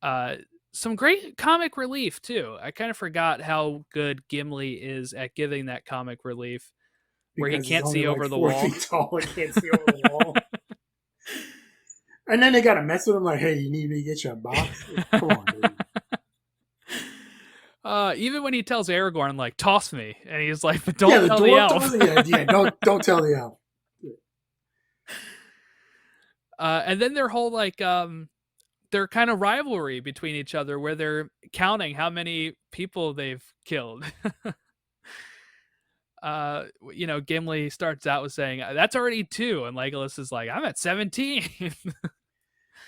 uh, some great comic relief too. I kind of forgot how good Gimli is at giving that comic relief, where he Because he's can't only see like over the 4 wall. feet tall. I can't see over the wall. And then they got to mess with him like, hey, you need me to get you a box? Come on, dude. Even when he tells Aragorn, like, toss me, and he's like, but Yeah, don't the tell the dwarf elf. does it. Yeah, don't tell the elf. And then their whole their kind of rivalry between each other, where they're counting how many people they've killed. Gimli starts out with saying, "That's already 2," and Legolas is like, "I'm at 17."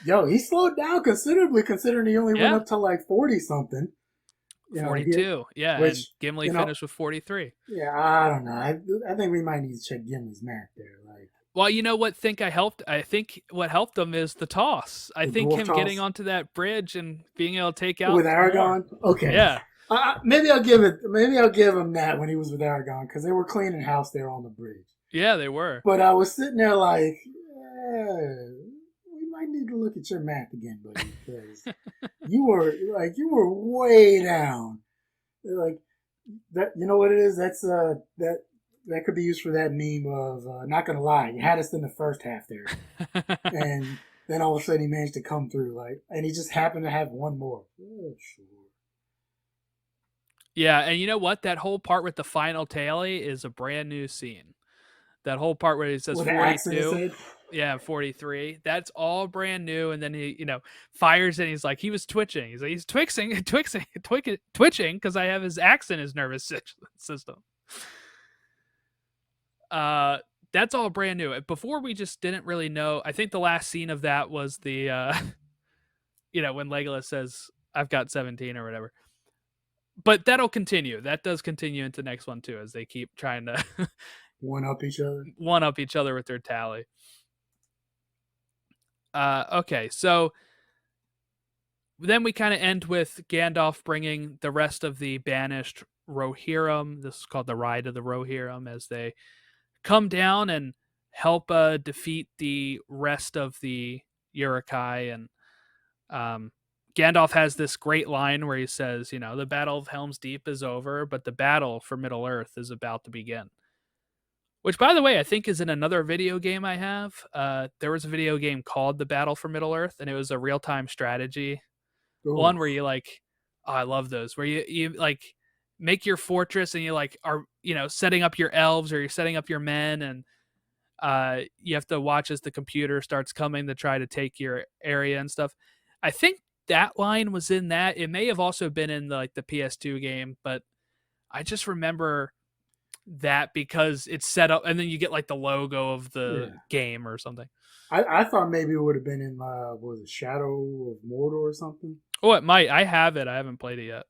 Yo, he slowed down considerably, considering he only went Yeah, up to like 40 something. 42. Yeah, and Which, Gimli you know, finished with 43. yeah, I don't know. I think we might need to check Gimli's math there. Like, Well, you know what? I think what helped them is the toss. I the think dwarf him getting toss onto that bridge and being able to take with out some more. Aragon. Okay, Yeah, maybe I'll give it. Maybe I'll give him that when he was with Aragon because they were cleaning house there on the bridge. yeah, they were. But I was sitting there like, we might need to look at your math again, buddy, because you were way down. Like that, you know what it is? That's that could be used for that meme of not gonna lie, you had us in the first half there, and then all of a sudden he managed to come through, like, and he just happened to have one more. Oh, sure. Yeah, and you know what? That whole part with the final tally is a brand new scene. That whole part where he says With an axe in his 42, head. yeah, 43. That's all brand new. And then he, fires it. And he's like, he was twitching. He's like, he's twitching because I have his axe in his nervous system. Uh, that's all brand new. Before we just didn't really know. I think the last scene of that was the, when Legolas says, "I've got 17" or whatever. But that'll continue. That does continue into next one too, as they keep trying to One up each other. one up each other with their tally. Okay, so then we kind of end with Gandalf bringing the rest of the banished Rohirrim. This is called the Ride of the Rohirrim, as they come down and help defeat the rest of the Uruk-hai. And Gandalf has this great line where he says, the Battle of Helm's Deep is over, but the battle for Middle Earth is about to begin. Which, by the way, I think is in another video game I have. There was a video game called The Battle for Middle Earth, and it was a real-time strategy Ooh. one where you I love those, where you like make your fortress and you are setting up your elves, or you're setting up your men, and you have to watch as the computer starts coming to try to take your area and stuff. I think that line was in that. It may have also been in the PS2 game, but I just remember that because it's set up, and then you get the logo of the Yeah. game or something. I thought maybe it would have been in what was it, Shadow of Mordor or something. Oh, it might. I have it. I haven't played it yet.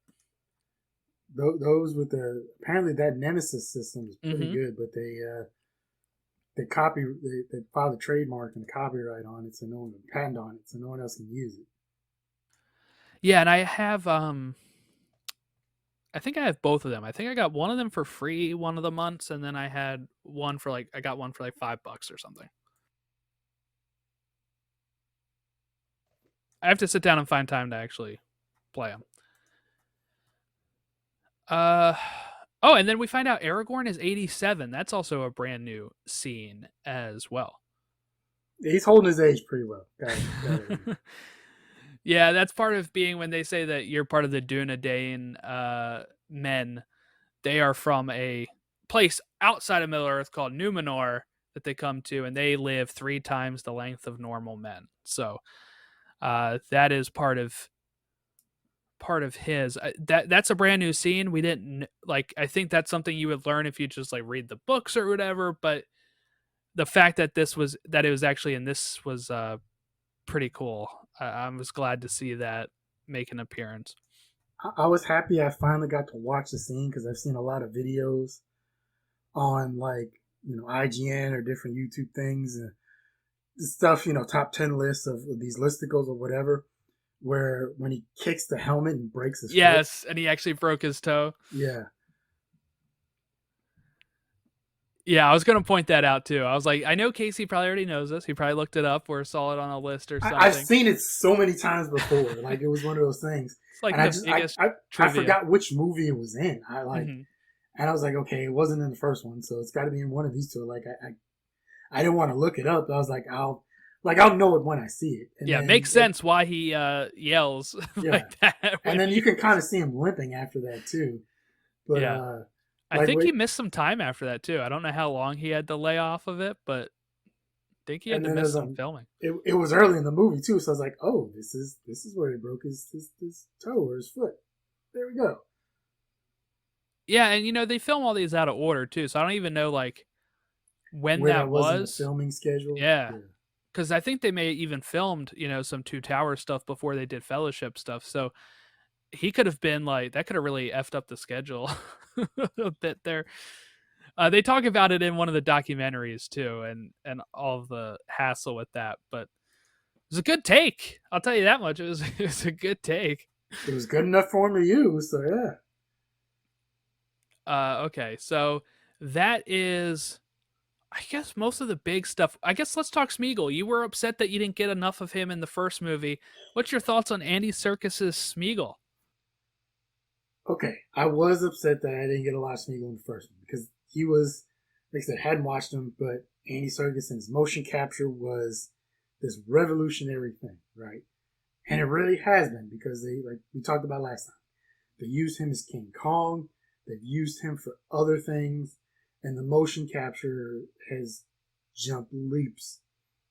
Those with the apparently that Nemesis system is pretty good, but they filed a trademark and copyright on it, so no one patent on it, so no one else can use it. Yeah, and I have I think I have both of them. I think I got one of them for free one of the months, and then I had one for I got one for $5 or something. I have to sit down and find time to actually play them. Oh, and then we find out Aragorn is 87. That's also a brand new scene as well. He's holding his age pretty well. Got it. Yeah, that's part of being when they say that you're part of the Dunedain men. They are from a place outside of Middle Earth called Numenor that they come to, and they live 3 times the length of normal men. So that is part of his. That's a brand new scene. We didn't like. I think that's something you would learn if you just like read the books or whatever. But the fact that it was actually in this was pretty cool. I was glad to see that make an appearance. I was happy I finally got to watch the scene because I've seen a lot of videos on like IGN or different YouTube things and stuff. Top 10 lists of these listicles or whatever. Where when he kicks the helmet and breaks his foot. Yes, and he actually broke his toe. Yeah, Yeah, I was gonna point that out too. I was like, I know Casey probably already knows this. He probably looked it up or saw it on a list or I've something. seen it so many times before. Like it was one of those things, It's like and I the just biggest I trivia. forgot which movie it was in. Mm-hmm. And I was like, okay, it wasn't in the first one, so it's got to be in one of these two. Like I didn't want to look it up. I was like, I'll know it when I see it. And Yeah, then makes sense why he yells yeah, like that. and then you can kind of see him limping after that too. But Yeah, I like think he wait, missed some time after that too. I don't know how long he had to lay off of it, but I think he had and to then miss there's some filming. it was early in the movie too, so I was like, oh, this is where he broke his toe or his foot. There we go. Yeah, and they film all these out of order too, so I don't even know like when Where that that was in the was. filming schedule. Yeah, Yeah. because I think they may even filmed some Two Tower stuff before they did Fellowship stuff. So he could have been like that could have really effed up the schedule a bit there. They talk about it in one of the documentaries too, and all of the hassle with that. But it was a good take. I'll tell you that much. It was a good take. It was good enough for him to use, so yeah. Okay, so that is, I guess, most of the big stuff. I guess let's talk Smeagol. You were upset that you didn't get enough of him in the first movie. What's your thoughts on Andy Serkis's Smeagol? Okay. I was upset that I didn't get a lot of Smeagol in the first one because he was, like I said, hadn't watched him, but Andy Serkis and his motion capture was this revolutionary thing, right? And it really has been because they, like we talked about last time, they used him as King Kong. They've used him for other things, and the motion capture has jumped leaps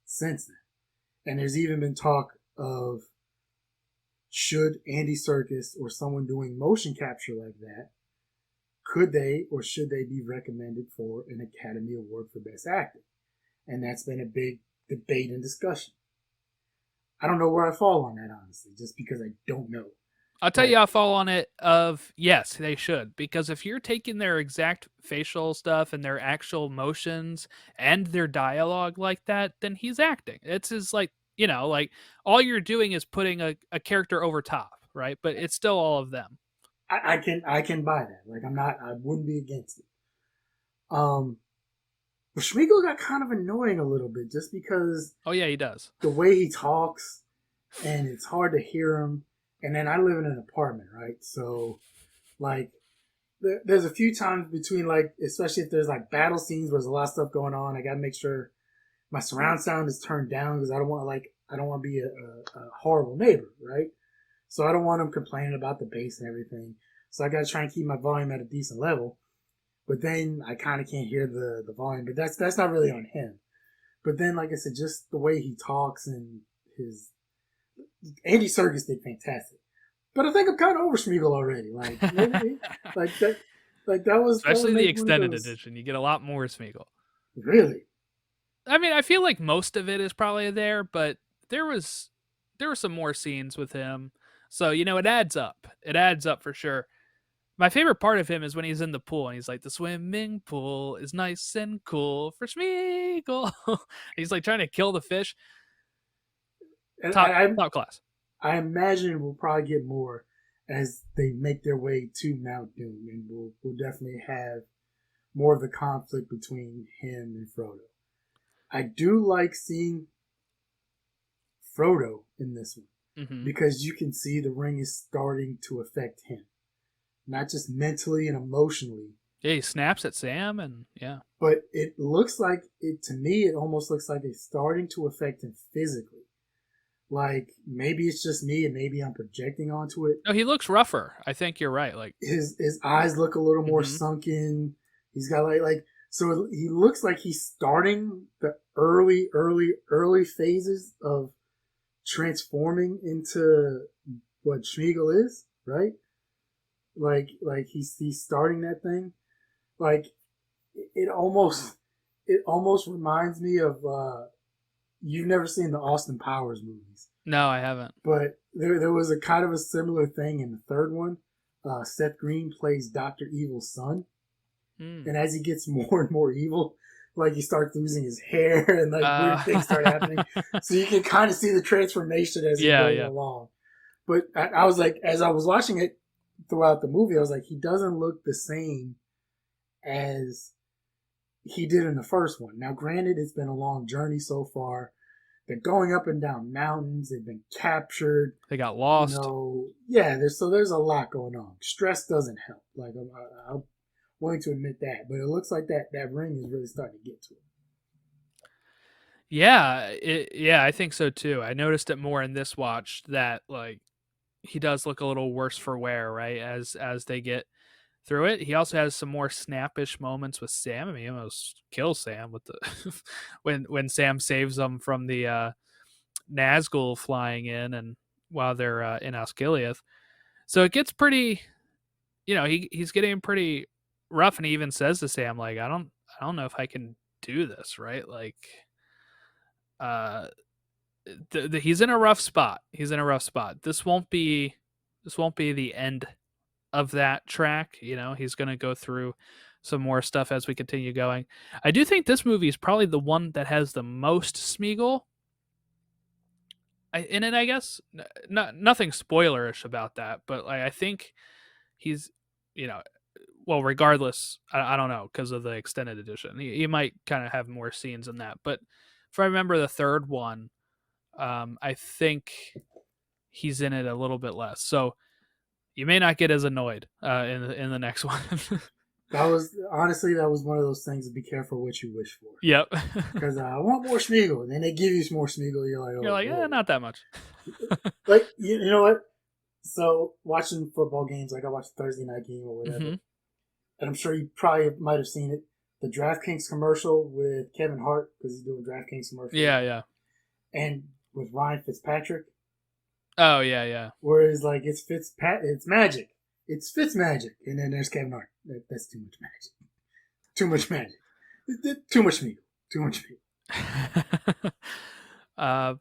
since then. And there's even been talk of should Andy Serkis or someone doing motion capture like that, could they or should they be recommended for an Academy Award for Best Acting? And that's been a big debate and discussion. I don't know where I fall on that, honestly, just because I don't know. I'll tell But you, I'll fall on it of yes, they should. Because if you're taking their exact facial stuff and their actual motions and their dialogue like that, then he's acting. It's his, like, like all you're doing is putting a character over top, right? But it's still all of them. I can buy that. Like I wouldn't be against it. Um, but Schmiegel got kind of annoying a little bit just because Oh, yeah, he does. the way he talks and it's hard to hear him. And then I live in an apartment, right? So like there's a few times between like, especially if there's like battle scenes where there's a lot of stuff going on, I gotta make sure my surround sound is turned down because I don't want to be a horrible neighbor, right? So I don't want them complaining about the bass and everything. So I gotta try and keep my volume at a decent level. But then I kind of can't hear the volume. But that's not really on him. But then, like I said, just the way he talks and his Andy Serkis did fantastic. But I think I'm kind of over Smeagol already. Like maybe like that was Especially the maybe one of extended those edition. You get a lot more Smeagol. really. I mean, I feel like most of it is probably there, but there was there were some more scenes with him. So, it adds up. It adds up for sure. My favorite part of him is when he's in the pool and he's like, the swimming pool is nice and cool for Smeagol. He's like trying to kill the fish. And Top top class. I imagine we'll probably get more as they make their way to Mount Doom, and we'll definitely have more of the conflict between him and Frodo. I do like seeing Frodo in this one Hmm. because you can see the ring is starting to affect him, not just mentally and emotionally, Yeah, he snaps at Sam and yeah. but it looks like it to me. It almost looks like it's starting to affect him physically. Like maybe it's just me and maybe I'm projecting onto it. No, he looks rougher. I think you're right. Like, His eyes look a little more mm-hmm. sunken. He's got like so he looks like he's starting the early phases of transforming into what Schmiegel is, right? Like he's starting that thing. Like it almost it almost reminds me of you've never seen the Austin Powers movies, No, I haven't. but there was a kind of a similar thing in the third one. Seth Green plays Doctor Evil's son, Mm. and as he gets more and more evil, like he starts losing his hair and like weird things start happening. So you can kind of see the transformation as he's going Yeah. along. But I was like, as I was watching it throughout the movie, I was like, he doesn't look the same as he did in the first one. Now, granted, it's been a long journey so far. They're going up and down mountains. They've been captured. They got lost. Yeah. There's a lot going on. Stress doesn't help. Like I'm willing to admit that, but it looks like that ring is really starting to get to him. Yeah, I think so too. I noticed it more in this watch that like he does look a little worse for wear, right? As they get through it. He also has some more snappish moments with Sam. I mean, he almost kills Sam with the when Sam saves them from the Nazgul flying in and while they're in Osgiliath. So it gets pretty, he's getting pretty rough, and he even says to Sam like, I don't know if I can do this, right? Like, uh, he's in a rough spot. He's in a rough spot. This won't be the end of that track. He's going to go through some more stuff as we continue going. I do think this movie is probably the one that has the most Smeagol in it, I guess. Nothing spoilerish about that, but like, I think he's, you know, well, regardless, I don't know, because of the extended edition. He might kind of have more scenes in that. But if I remember the third one, I think he's in it a little bit less. So you may not get as annoyed in the next one. That was one of those things to be careful what you wish for. Yep. Because I want more Smeagol, and then they give you some more Smeagol. You're like, You're like, not that much. Like you know what? So watching football games, like I watched the Thursday night game or whatever, and I'm sure you probably might have seen it. The DraftKings commercial with Kevin Hart because he's doing DraftKings commercial. Yeah. And with Ryan Fitzpatrick. Oh yeah. Whereas like it's magic. It's Fitzmagic, and then there's Kevin Hart. That's too much magic. Too much magic. Too much Smeagol. Too much Smeagol.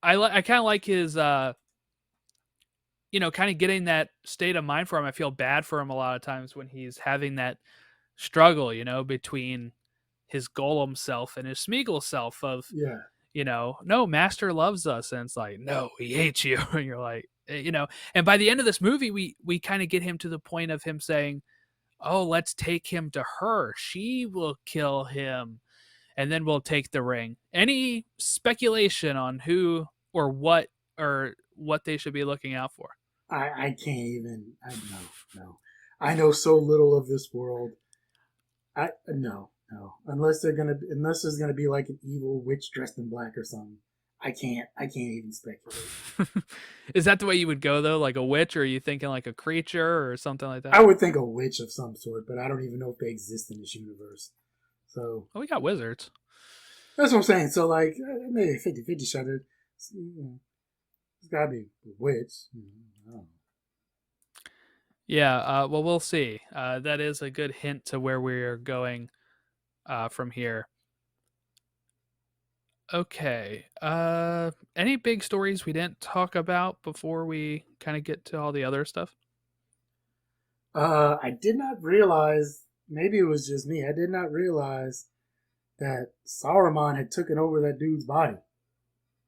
I kind of like his kind of getting that state of mind for him. I feel bad for him a lot of times when he's having that struggle, between his Golem self and his Smeagol self of, no, Master loves us. And it's like, no, he hates you. And you're like, and by the end of this movie, we kind of get him to the point of him saying, oh, let's take him to her. She will kill him. And then we'll take the ring. Any speculation on who or what they should be looking out for? I can't even. No. I know so little of this world. No. Unless there's gonna be like an evil witch dressed in black or something. I can't even speculate. Is that the way you would go though? Like a witch, or are you thinking like a creature or something like that? I would think a witch of some sort, but I don't even know if they exist in this universe. So we got wizards. That's what I'm saying. So like maybe 50-50 shot. It's gotta be a witch. Yeah, well, we'll see. That is a good hint to where we're going from here. Okay. Any big stories we didn't talk about before we kind of get to all the other stuff? I did not realize. Maybe it was just me. I did not realize that Saruman had taken over that dude's body.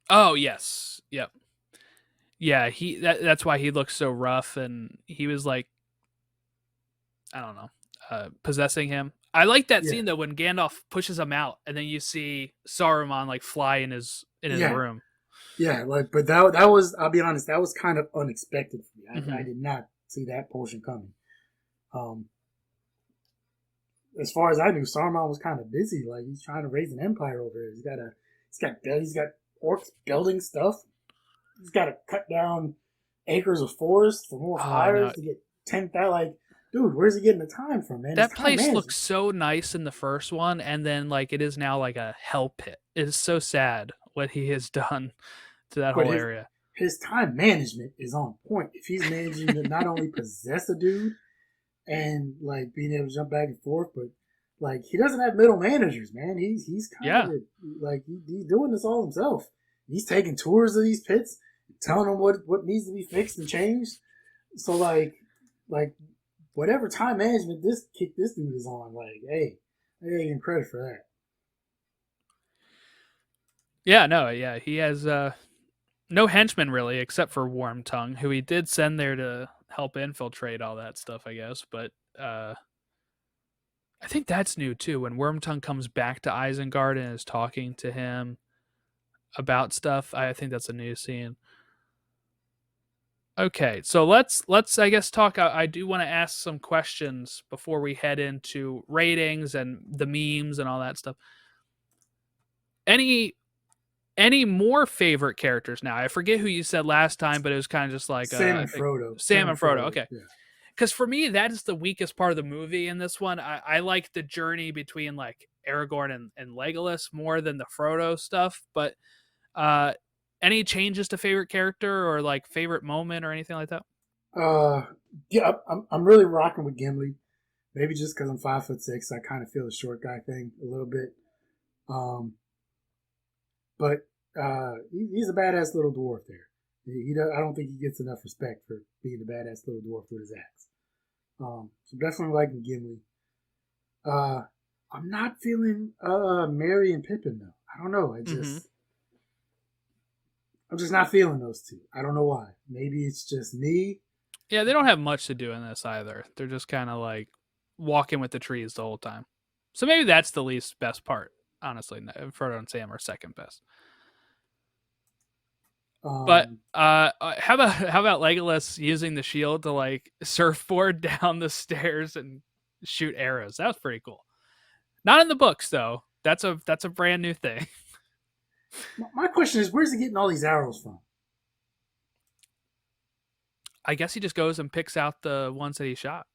Oh yes, yep. Yeah, that's why he looks so rough, and he was like, I don't know, possessing him. I like that scene though when Gandalf pushes him out, and then you see Saruman like fly in his room. Yeah, like, but that was, I'll be honest, that was kind of unexpected for me. I did not see that portion coming. As far as I knew, Saruman was kind of busy. Like he's trying to raise an empire over here. He's got orcs building stuff. He's got to cut down acres of forest for more Oh, I know. fires to get 10,000. Like, dude, where's he getting the time from, man? His That time place management. looks so nice in the first one, and then like it is now like a hell pit. It is so sad what he has done to that But whole area. his time management is on point. If he's managing to not only possess a dude and like being able to jump back and forth, but like he doesn't have middle managers, man. He's kind of Yeah. like he's doing this all himself. He's taking tours of these pits, telling them what needs to be fixed and changed. So like whatever time management this dude is on, like hey, I give him credit for that. Yeah, no, yeah. He has no henchmen really, except for Warm Tongue, who he did send there to help infiltrate all that stuff, I guess. But I think that's new too. When Wormtongue comes back to Isengard and is talking to him about stuff, I think that's a new scene. Okay, so let's I guess talk. I do want to ask some questions before we head into ratings and the memes and all that stuff. Any any more favorite characters now? I forget who you said last time, but it was kind of just like Sam I and think Frodo. Sam and Frodo. Okay, Yeah. because for me that is the weakest part of the movie in this one. I like the journey between like Aragorn and Legolas more than the Frodo stuff. But uh, any changes to favorite character or like favorite moment or anything like that? Uh, yeah, I'm really rocking with Gimli. Maybe just because I'm 5'6", I kind of feel the short guy thing a little bit. Um, but he's a badass little dwarf there. I don't think he gets enough respect for being a badass little dwarf with his axe. So definitely liking Gimli. Uh, I'm not feeling Merry and Pippin though. I don't know. Mm-hmm. I'm just not feeling those two. I don't know why. Maybe it's just me. Yeah, they don't have much to do in this either. They're just kind of like walking with the trees the whole time. So maybe that's the least best part. Honestly, Frodo and Sam are second best. But Um, how about Legolas using the shield to like surfboard down the stairs and shoot arrows? That was pretty cool. Not in the books though. That's a brand new thing. my question is, where's he getting all these arrows from? I guess he just goes and picks out the ones that he shot.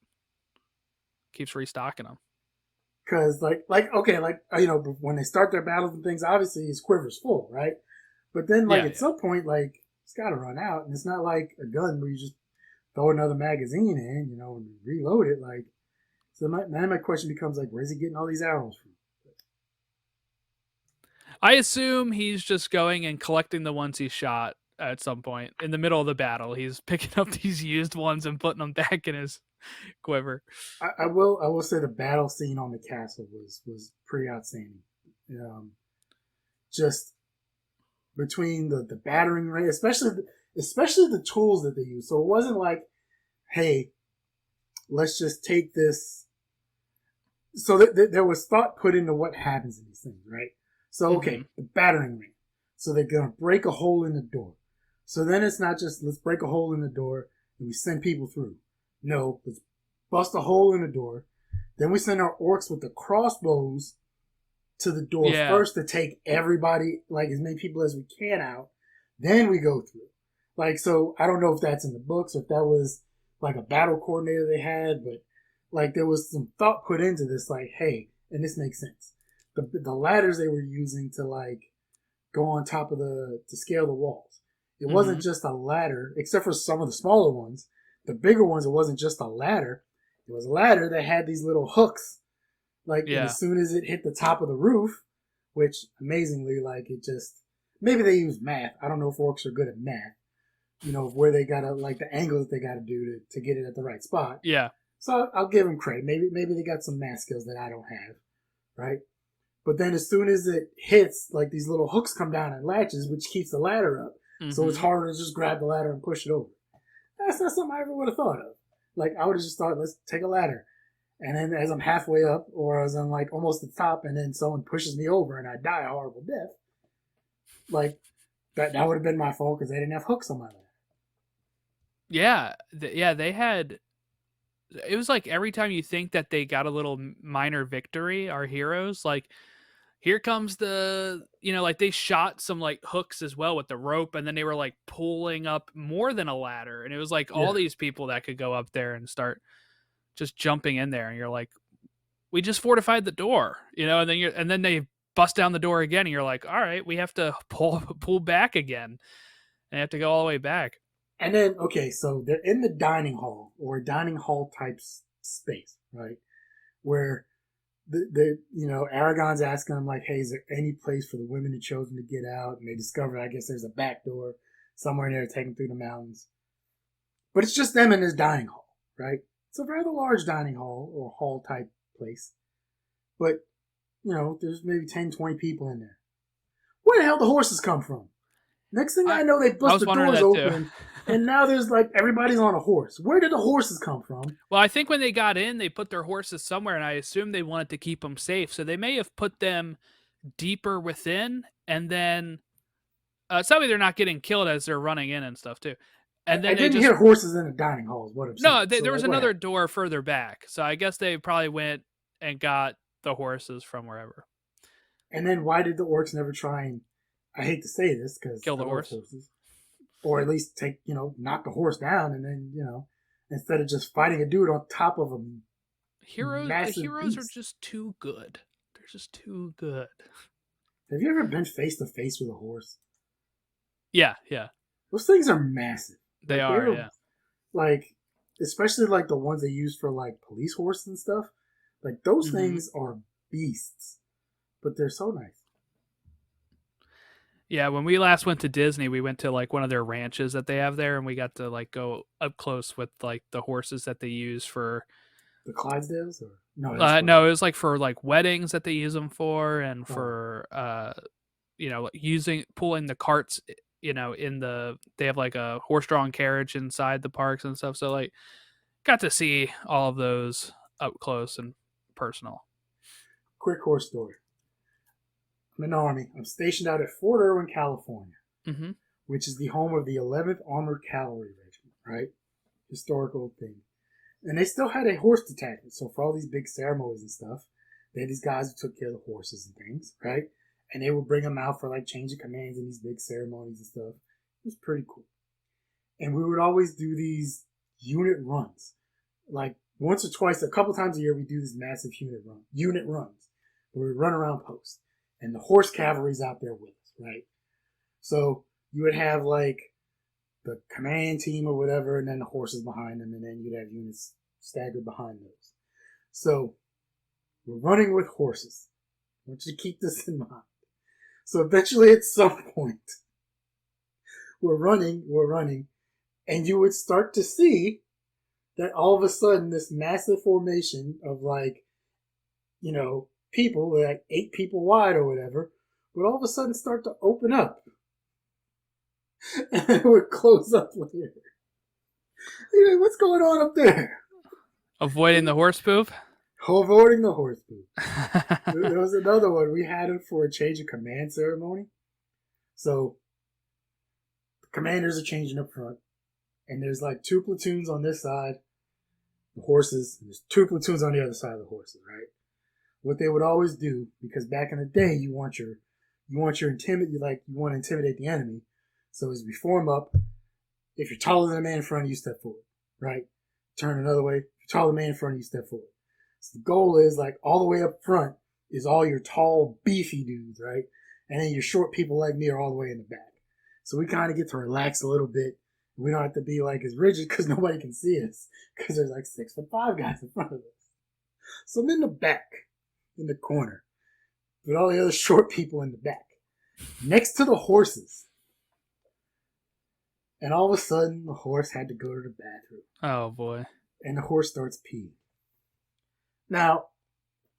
Keeps restocking them. Because okay, when they start their battles and things, obviously his quiver's full, right? But then like Yeah, at yeah. some point, like it's got to run out, and it's not like a gun where you just throw another magazine in, and reload it. Like, so my question becomes like, where's he getting all these arrows from? I assume he's just going and collecting the ones he shot at some point in the middle of the battle. He's picking up these used ones and putting them back in his quiver. I will say the battle scene on the castle was pretty outstanding. Um, just between the battering ray, especially the tools that they use. So it wasn't like, hey, let's just take this. So there was thought put into what happens in these things, right? So Mm-hmm. okay, the battering ram. So they're gonna break a hole in the door. So then it's not just let's break a hole in the door and we send people through. No, let's bust a hole in the door. Then we send our orcs with the crossbows to the door Yeah. first to take everybody, like as many people as we can out. Then we go through. Like, so I don't know if that's in the books or if that was like a battle coordinator they had, but like there was some thought put into this, like, hey, and this makes sense. The ladders they were using to like go on top of to scale the walls. It Mm-hmm. wasn't just a ladder, except for some of the smaller ones. The bigger ones, it wasn't just a ladder. It was a ladder that had these little hooks. Like, and Yeah. as soon as it hit the top of the roof, which amazingly, like, it just maybe they use math. I don't know if orcs are good at math. Where they gotta like the angles they gotta do to get it at the right spot. Yeah. So I'll give them credit. Maybe they got some math skills that I don't have, right? But then as soon as it hits, like these little hooks come down and latches, which keeps the ladder up. So it's Mm-hmm. harder to just grab the ladder and push it over. That's not something I ever would have thought of. Like I would have just thought, let's take a ladder. And then as I'm halfway up or as I'm like almost at the top and then someone pushes me over and I die a horrible death, like that would have been my fault because they didn't have hooks on my ladder. Yeah. Yeah. They had. It was like every time you think that they got a little minor victory, our heroes, like here comes the, like they shot some like hooks as well with the rope, and then they were like pulling up more than a ladder, and it was like all Yeah. these people that could go up there and start just jumping in there, and you're like, we just fortified the door, and then they bust down the door again, and you're like, all right, we have to pull back again, and have to go all the way back. And then, okay, so they're in the dining hall or dining hall type space, right? Where Aragon's asking them like, hey, is there any place for the women and children to get out? And they discover, I guess there's a back door somewhere in there to take them through the mountains. But it's just them in this dining hall, right? It's a rather large dining hall or hall type place. But, there's maybe 10, 20 people in there. Where the hell the horses come from? Next thing I know, they bust the doors open, and now there's like everybody's on a horse. Where did the horses come from? Well, I think when they got in, they put their horses somewhere, and I assume they wanted to keep them safe. So they may have put them deeper within, and then sadly they're not getting killed as they're running in and stuff too. And then I didn't hear horses in the dining hall. Is what I'm saying. No, there was another door further back, so I guess they probably went and got the horses from wherever. And then why did the orcs never try and, I hate to say this because kill the horses, or at least take knock the horse down, and then instead of just fighting a dude on top of a heroes beast. are just too good. They're just too good. Have you ever been face to face with a horse? Yeah. Those things are massive. They are, yeah. Like, especially like the ones they use for like police horses and stuff. Like those things are beasts, but they're so nice. Yeah, when we last went to Disney, we went to like one of their ranches that they have there, and we got to like go up close with like the horses that they use for the Clydesdales, or no, it was like for like weddings that they use them for, and for pulling the carts, they have like a horse-drawn carriage inside the parks and stuff. So like, got to see all of those up close and personal. Quick horse story. I'm in the Army. I'm stationed out at Fort Irwin, California, which is the home of the 11th Armored Cavalry Regiment, right? Historical thing. And they still had a horse detachment. So for all these big ceremonies and stuff, they had these guys who took care of the horses and things, right? And they would bring them out for like change of commands and these big ceremonies and stuff. It was pretty cool. And we would always do these unit runs. Like once or twice, a couple times a year, we do this massive unit runs where we run around posts. And the horse cavalry's out there with us, right? So you would have like the command team or whatever, and then the horses behind them, and then you'd have units staggered behind those. So we're running with horses. I want you to keep this in mind. So eventually at some point, we're running, and you would start to see that all of a sudden this massive formation of like, people, like 8 people wide or whatever, would all of a sudden start to open up. And it would close up later. Like, what's going on up there? Avoiding the horse poop? Avoiding the horse poop. There was another one. We had it for a change of command ceremony. So, the commanders are changing up front. And there's like 2 platoons on this side, the horses. And there's 2 platoons on the other side of the horses, right? What they would always do, because back in the day, you want to intimidate the enemy. So as we form up, if you're taller than the man in front of you, step forward, right? Turn another way. If you're taller than the man in front of you, step forward. So the goal is like all the way up front is all your tall, beefy dudes, right? And then your short people like me are all the way in the back. So we kind of get to relax a little bit. We don't have to be like as rigid because nobody can see us because there's like 6'5" guys in front of us. So I'm in the back, in the corner, with all the other short people in the back, next to the horses. And all of a sudden, the horse had to go to the bathroom. Oh, boy. And the horse starts peeing. Now,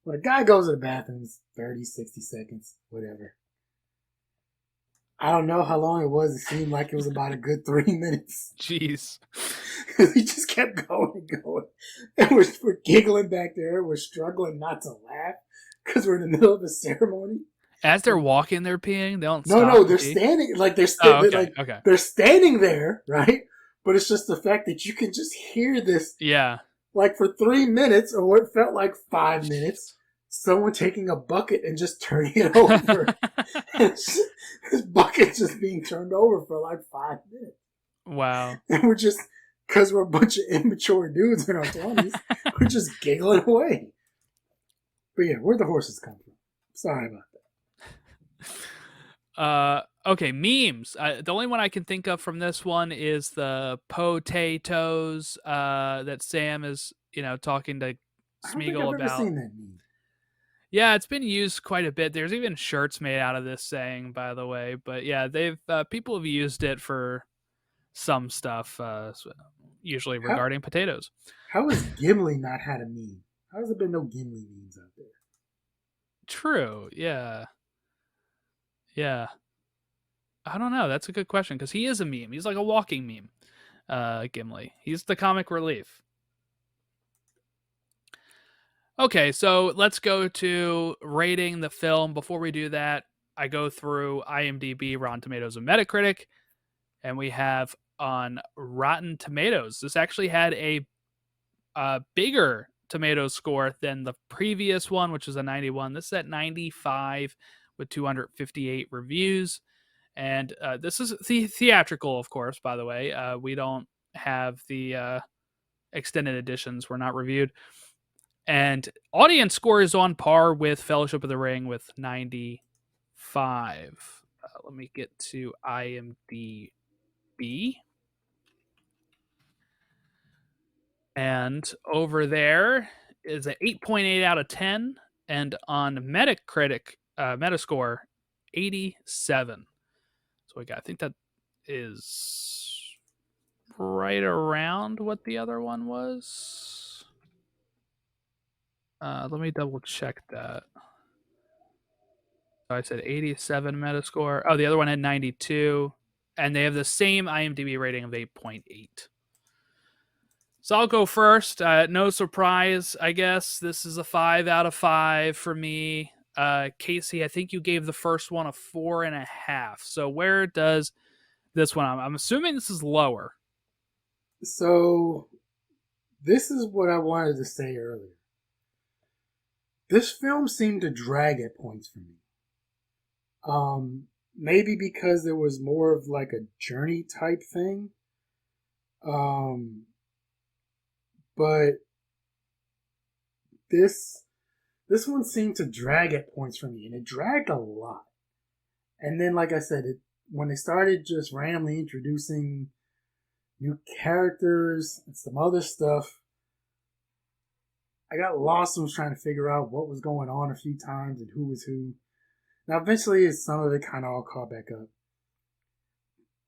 when a guy goes to the bathroom, it's 30, 60 seconds, whatever. I don't know how long it was. It seemed like it was about a good 3 minutes. Jeez. He just kept going and going. And we're giggling back there. We're struggling not to laugh because we're in the middle of a ceremony. As they're walking, they're peeing. They don't stop. No, they're standing. Like okay. They're standing there, right? But it's just the fact that you can just hear this. Yeah. Like for 3 minutes, or what felt like 5 minutes, someone taking a bucket and just turning it over. This bucket just being turned over for like 5 minutes. Wow. And we're just, because we're a bunch of immature dudes in our 20s, we're just giggling away. But yeah, where'd the horses come from? Sorry about that. Okay, memes. The only one I can think of from this one is the potatoes that Sam is, talking to I don't think I've Smeagol ever about. seen that meme. Yeah, it's been used quite a bit. There's even shirts made out of this saying, by the way. But yeah, they've people have used it for some stuff, usually How regarding potatoes. how has Gimli not had a meme? How has there been no Gimli memes out there? True. Yeah. Yeah. I don't know. That's a good question because he is a meme. He's like a walking meme. Gimli. He's the comic relief. Okay, so let's go to rating the film. Before we do that, I go through IMDb, Rotten Tomatoes, and Metacritic, and we have on Rotten Tomatoes. This actually had a bigger tomato score than the previous one, which was a 91. This is at 95 with 258 reviews. And this is theatrical, of course, by the way. We don't have the extended editions, were not reviewed. And audience score is on par with Fellowship of the Ring with 95. Let me get to IMDb. And over there is an 8.8 out of 10. And on Metacritic, Metascore, 87. So I think that is right around what the other one was. Let me double check that. So I said 87 Metascore. Oh, the other one had 92. And they have the same IMDb rating of 8.8. So I'll go first. No surprise, I guess. This is a 5 out of 5 for me. Casey, I think you gave the first one a 4.5. So where does this one? I'm assuming this is lower. So, this is what I wanted to say earlier. This film seemed to drag at points for me. Maybe because there was more of like a journey type thing. But this one seemed to drag at points for me, and it dragged a lot. And then, like I said, when they started just randomly introducing new characters and some other stuff, I got lost and was trying to figure out what was going on a few times and who was who. Now, eventually, some of it kind of all caught back up.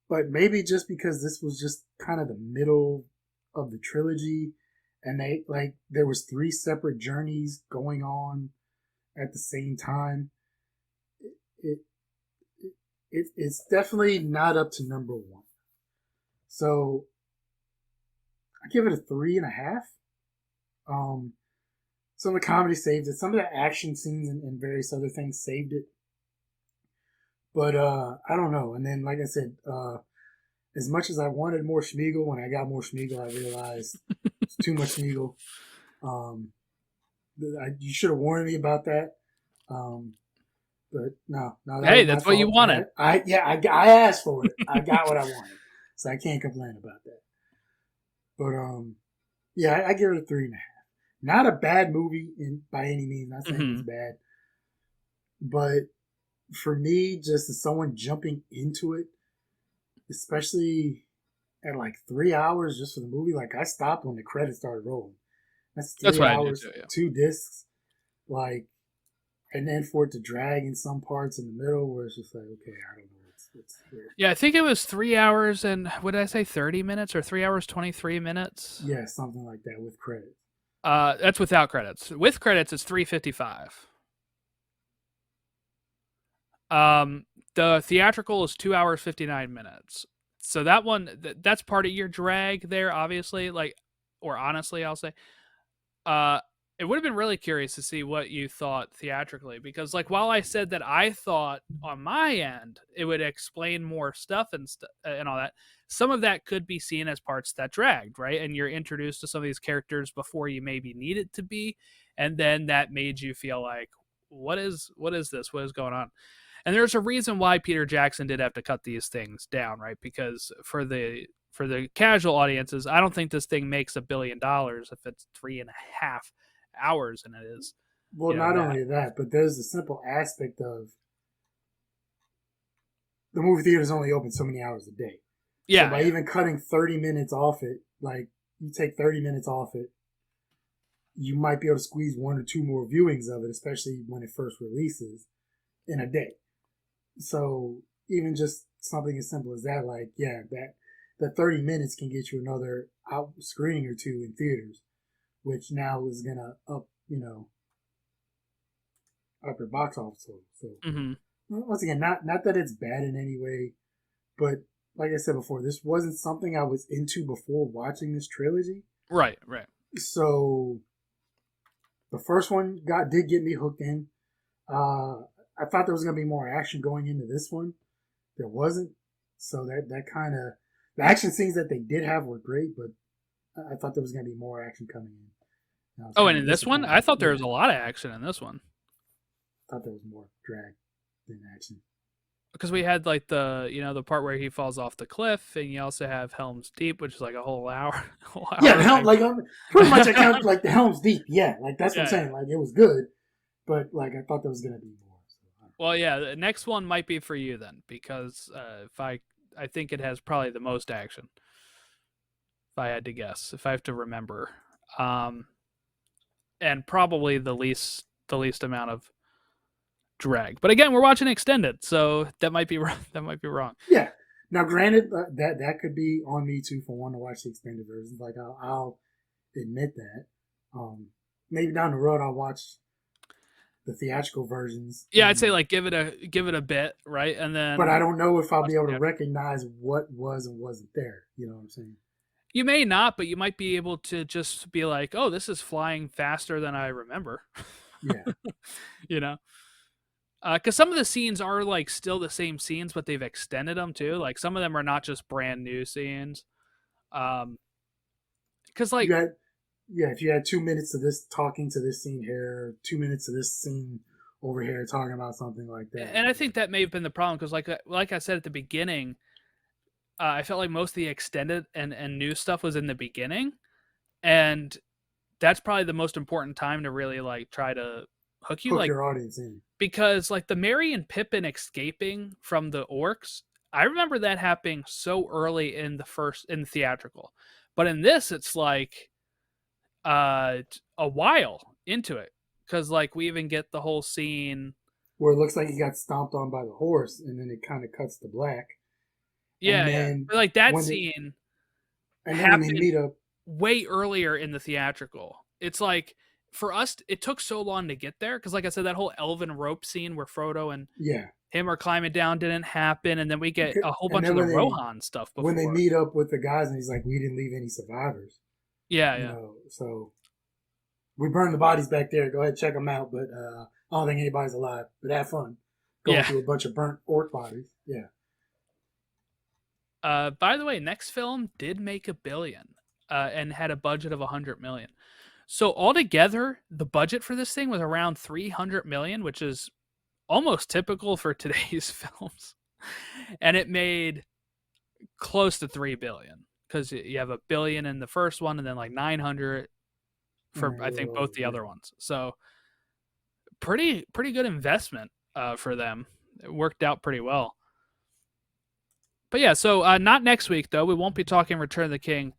But maybe just because this was just kind of the middle of the trilogy, and there was 3 separate journeys going on at the same time, it, it's definitely not up to number 1. So I give it a 3.5. Some of the comedy saved it. Some of the action scenes and various other things saved it. But I don't know. And then, like I said, as much as I wanted more Smeagol, when I got more Smeagol, I realized it's too much Smeagol. You should have warned me about that. But no, that Hey, was my that's what you fault. wanted. I asked for it. I got what I wanted, so I can't complain about that. But yeah, I give it a 3.5. Not a bad movie by any means. Not saying it's bad, but for me, just as someone jumping into it, especially at like 3 hours just for the movie, like I stopped when the credits started rolling. That's 3 what I did hours, too, yeah. 2 discs, like, and then for it to drag in some parts in the middle where it's just like, okay, I don't know what's here. Yeah, I think it was 3 hours and what did I say, 30 minutes or 3 hours 23 minutes? Yeah, something like that with credits. That's without credits. With credits, it's 3:55. The theatrical is 2 hours 59 minutes. So that one, that's part of your drag there, obviously. Like, or honestly, I'll say. it would have been really curious to see what you thought theatrically, because like while I said that I thought on my end it would explain more stuff and all that, some of that could be seen as parts that dragged, right? And you're introduced to some of these characters before you maybe need it to be, and then that made you feel like, what is this? What is going on? And there's a reason why Peter Jackson did have to cut these things down, right? Because for the casual audiences, I don't think this thing makes $1 billion if it's 3.5 hours, and it is, Well, not that. only that, but there's the simple aspect of the movie theater is only open so many hours a day. So Yeah, by yeah. even cutting 30 minutes off it, like you take 30 minutes off it, you might be able to squeeze one or two more viewings of it, especially when it first releases in a day. So even just something as simple as that, like yeah, that 30 minutes can get you another out screening or two in theaters, which now is gonna up up your box office total. So Hmm. once again, not that it's bad in any way, but like I said before, this wasn't something I was into before watching this trilogy. Right, right. So the first one did get me hooked in. I thought there was gonna be more action going into this one. There wasn't. So that kind of the action scenes that they did have were great, but I thought there was gonna be more action coming in. And I was Oh, kind and of in this one, I disappointed. thought there Yeah, was a lot of action in this one, I thought there was more drag than action. because we had like the part where he falls off the cliff, and you also have Helm's Deep, which is like a whole hour, whole Yeah, hour the of helm action. like pretty much I count like the Helm's Deep. Yeah, like that's what I'm Yeah, saying. yeah. Like it was good, but like I thought there was gonna be more. So, Well, yeah, the next one might be for you then, because if I think it has probably the most action. If I had to guess, if I have to remember, um, and probably the least amount of drag. But again, we're watching extended, so that might be wrong. That might be wrong. yeah. Now, granted, that could be on me too for wanting to watch the extended versions. Like I'll admit that. Maybe down the road I'll watch the theatrical versions, Yeah, I'd say like give it a bit, right, and but I then don't know if I'll watch be able the to theatrical. recognize what was and wasn't there. You know what I'm saying? You may not, but you might be able to just be like, "Oh, this is flying faster than I remember," Yeah. you know. Because some of the scenes are like still the same scenes, but they've extended them too. Like some of them are not just brand new scenes. Um, because You like, got yeah. If you had 2 minutes of this talking to this scene here, 2 minutes of this scene over here talking about something like that. and I Yeah. think that may have been the problem, because like I said at the beginning, I felt like most of the extended and new stuff was in the beginning, and that's probably the most important time to really like try to hook you, Hook like, your audience in. because like the Merry and Pippin escaping from the orcs, I remember that happening so early in the theatrical, but in this it's like a while into it, because like we even get the whole scene. Where it looks like he got stomped on by the horse, and then it kind of cuts to black, and Yeah, yeah, then but like that when they scene and then when they happened meet up, way earlier in the theatrical. It's like, for us, it took so long to get there, because like I said, that whole elven rope scene where Frodo and yeah, him are climbing down didn't happen, and then we get a whole and bunch of then the Rohan stuff when they before. meet up with the guys, and he's like, we didn't leave any survivors, Yeah, yeah, so we burned the bodies back there. Go ahead, check them out, but I don't think anybody's alive. But have fun going yeah. through a bunch of burnt orc bodies. Yeah, By the way, next film did make $1 billion, and had a budget of 100 million. So altogether, the budget for this thing was around 300 million, which is almost typical for today's films, and it made close to 3 billion, because you have $1 billion in the first one, and then like 900 and for then a I think little both over the yeah. other ones. So pretty good investment for them. It worked out pretty well. But yeah, so not next week though. We won't be talking Return of the King.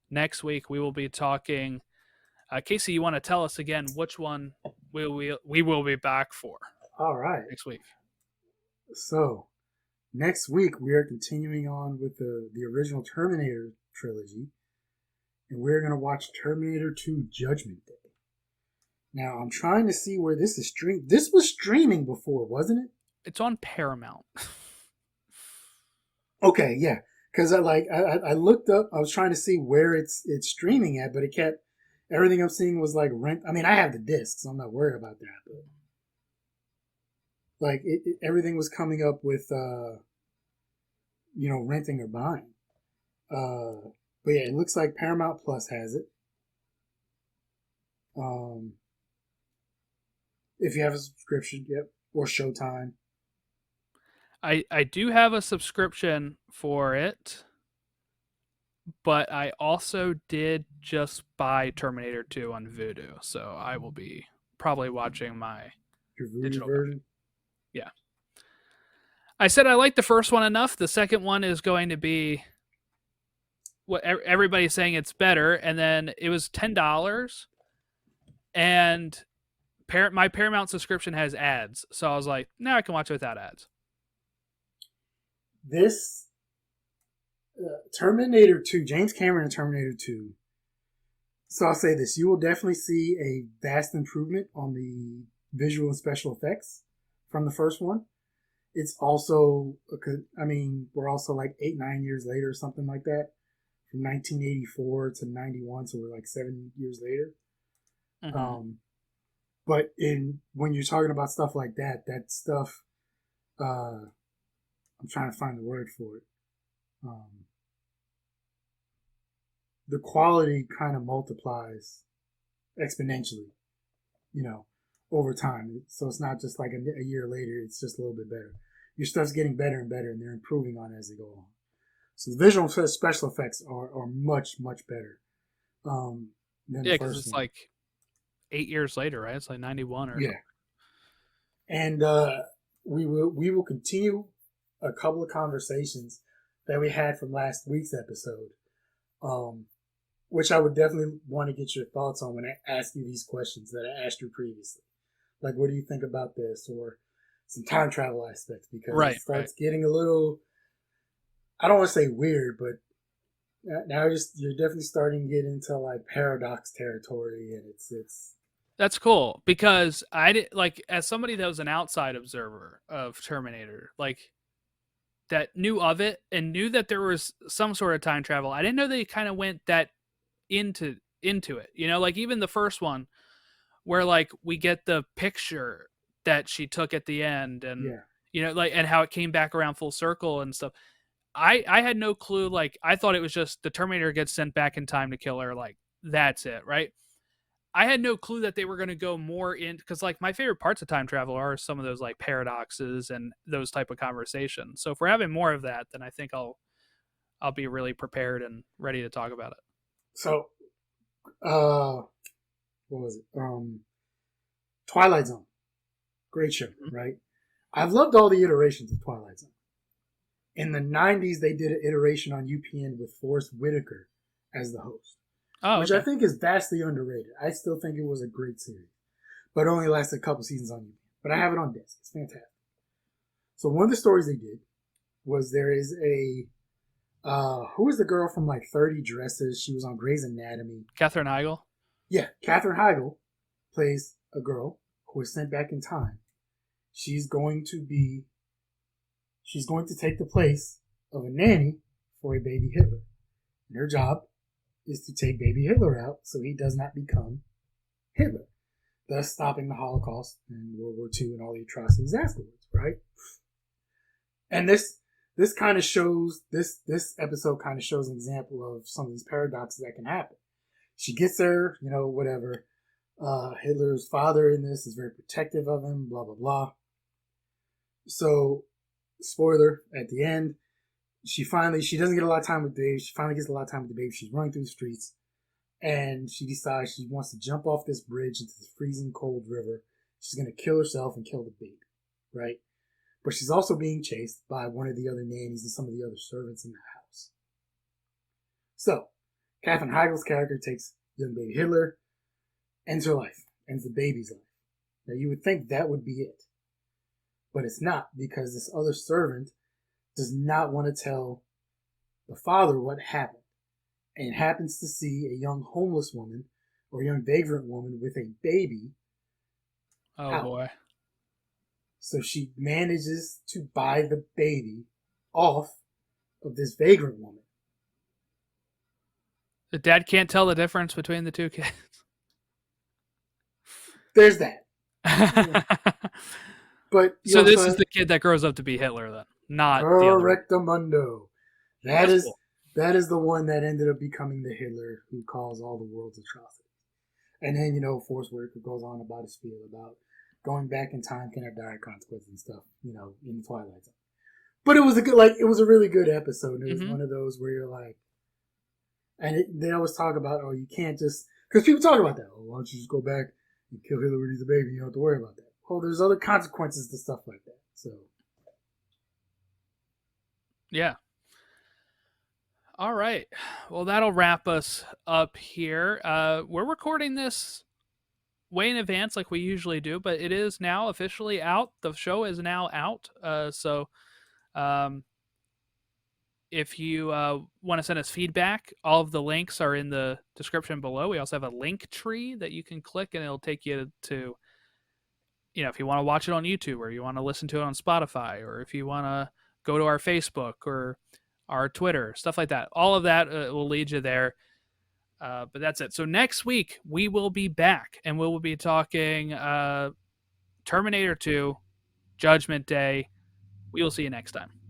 Next week we will be talking. Casey, you want to tell us again which one we will be back for All right, next week? so next week we are continuing on with the original Terminator trilogy, and we're gonna watch Terminator 2: Judgment Day. Now I'm trying to see where this is stream. This was streaming before, wasn't it? It's on Paramount. Okay, yeah. Because I looked up. I was trying to see where it's streaming at, but it kept Everything I'm seeing was like rent. I mean, I have the disc, so I'm not worried about that. But like, everything was coming up with, renting or buying. But yeah, it looks like Paramount Plus has it. Um, if you have a subscription, yep, or Showtime. I do have a subscription for it, but I also did just buy Terminator 2 on Vudu, so I will be probably watching my Your Voodoo digital copy. version. Yeah. I said I liked the first one enough. The second one is going to be what everybody's saying it's better, and then it was $10, and my Paramount subscription has ads, so I was like, now I can watch it without ads. This Terminator 2, James Cameron and Terminator 2. So I'll say this: you will definitely see a vast improvement on the visual and special effects from the first one. It's also, I mean, we're also like 8, 9 years later, or something like that, from 1984 to 91, so we're like 7 years later. Mm-hmm. But when you're talking about stuff like that, that stuff, I'm trying to find the word for it. The quality kind of multiplies exponentially, over time. So it's not just like a year later, it's just a little bit better. Your stuff's getting better and better, and they're improving on it as they go on. So the visual and special effects are much, much better than the because first it's one. like 8 years later, right? It's like 91 or something. And we will continue a couple of conversations that we had from last week's episode, which I would definitely want to get your thoughts on when I ask you these questions that I asked you previously. Like, what do you think about this, or some time travel aspects? Because it starts getting a little, I don't want to say weird, but now you're definitely starting to get into like paradox territory, and it's. That's cool, because I did, like, as somebody that was an outside observer of Terminator, like, that knew of it and knew that there was some sort of time travel. I didn't know they kind of went that into it. Like even the first one, where like we get the picture that she took at the end, and like, and how it came back around full circle and stuff. I had no clue. Like, I thought it was just the Terminator gets sent back in time to kill her. Like, that's it, right? I had no clue that they were going to go more in, because like my favorite parts of time travel are some of those like paradoxes and those type of conversations. So if we're having more of that, then I think I'll be really prepared and ready to talk about it. So, what was it? Twilight Zone, great show, right? I've loved all the iterations of Twilight Zone. In the 90s, they did an iteration on UPN with Forrest Whitaker as the host, which I think is vastly underrated. I still think it was a great series, but it only lasted a couple seasons on UPN. But I have it on disc. It's fantastic. So one of the stories they did was there is a who was the girl from like 30 Dresses? She was on Grey's Anatomy. Katherine Heigl? Yeah, Katherine Heigl plays a girl who is sent back in time. She's going to take the place of a nanny for a baby Hitler. And her job is to take baby Hitler out so he does not become Hitler, thus stopping the Holocaust and World War II and all the atrocities afterwards, right? And this kind of shows, this episode kind of shows an example of some of these paradoxes that can happen. She gets there, whatever. Hitler's father in this is very protective of him, blah, blah, blah. So, spoiler, at the end, she doesn't get a lot of time with Dave. She finally gets a lot of time with the baby. She's running through the streets, and she decides she wants to jump off this bridge into the freezing cold river. She's going to kill herself and kill the baby, right? But she's also being chased by one of the other nannies and some of the other servants in the house. So, Katherine Heigl's character takes young baby Hitler, ends her life, ends the baby's life. Now, you would think that would be it. But it's not, because this other servant does not want to tell the father what happened, and happens to see a young homeless woman or a young vagrant woman with a baby. Oh, boy. So she manages to buy the baby off of this vagrant woman. The dad can't tell the difference between the two kids. there's that. Yeah. But you So this is also the kid that grows up to be Hitler, then, not the other one. correctamundo. That That's is cool. that is the one that ended up becoming the Hitler who caused all the world's atrocities. And then Force Whitaker goes on about his spiel about going back in time can have dire consequences and stuff. In Twilight Zone. But it was a really good episode. It was Mm-hmm. one of those where you're like, they always talk about, oh, you can't just because people talk about that. Oh, why don't you just go back and kill Hitler when he's a baby? You don't have to worry about that. Oh, there's other consequences to stuff like that. So Yeah. All right. Well, that'll wrap us up here. We're recording this way in advance, like we usually do, but it is now officially out. The show is now out. So um, if you want to send us feedback, all of the links are in the description below. We also have a link tree that you can click, and it'll take you to, if you want to watch it on YouTube, or you want to listen to it on Spotify, or if you want to go to our Facebook or our Twitter, stuff like that. All of that will lead you there. But that's it. So next week we will be back, and we will be talking Terminator 2, Judgment Day. We will see you next time.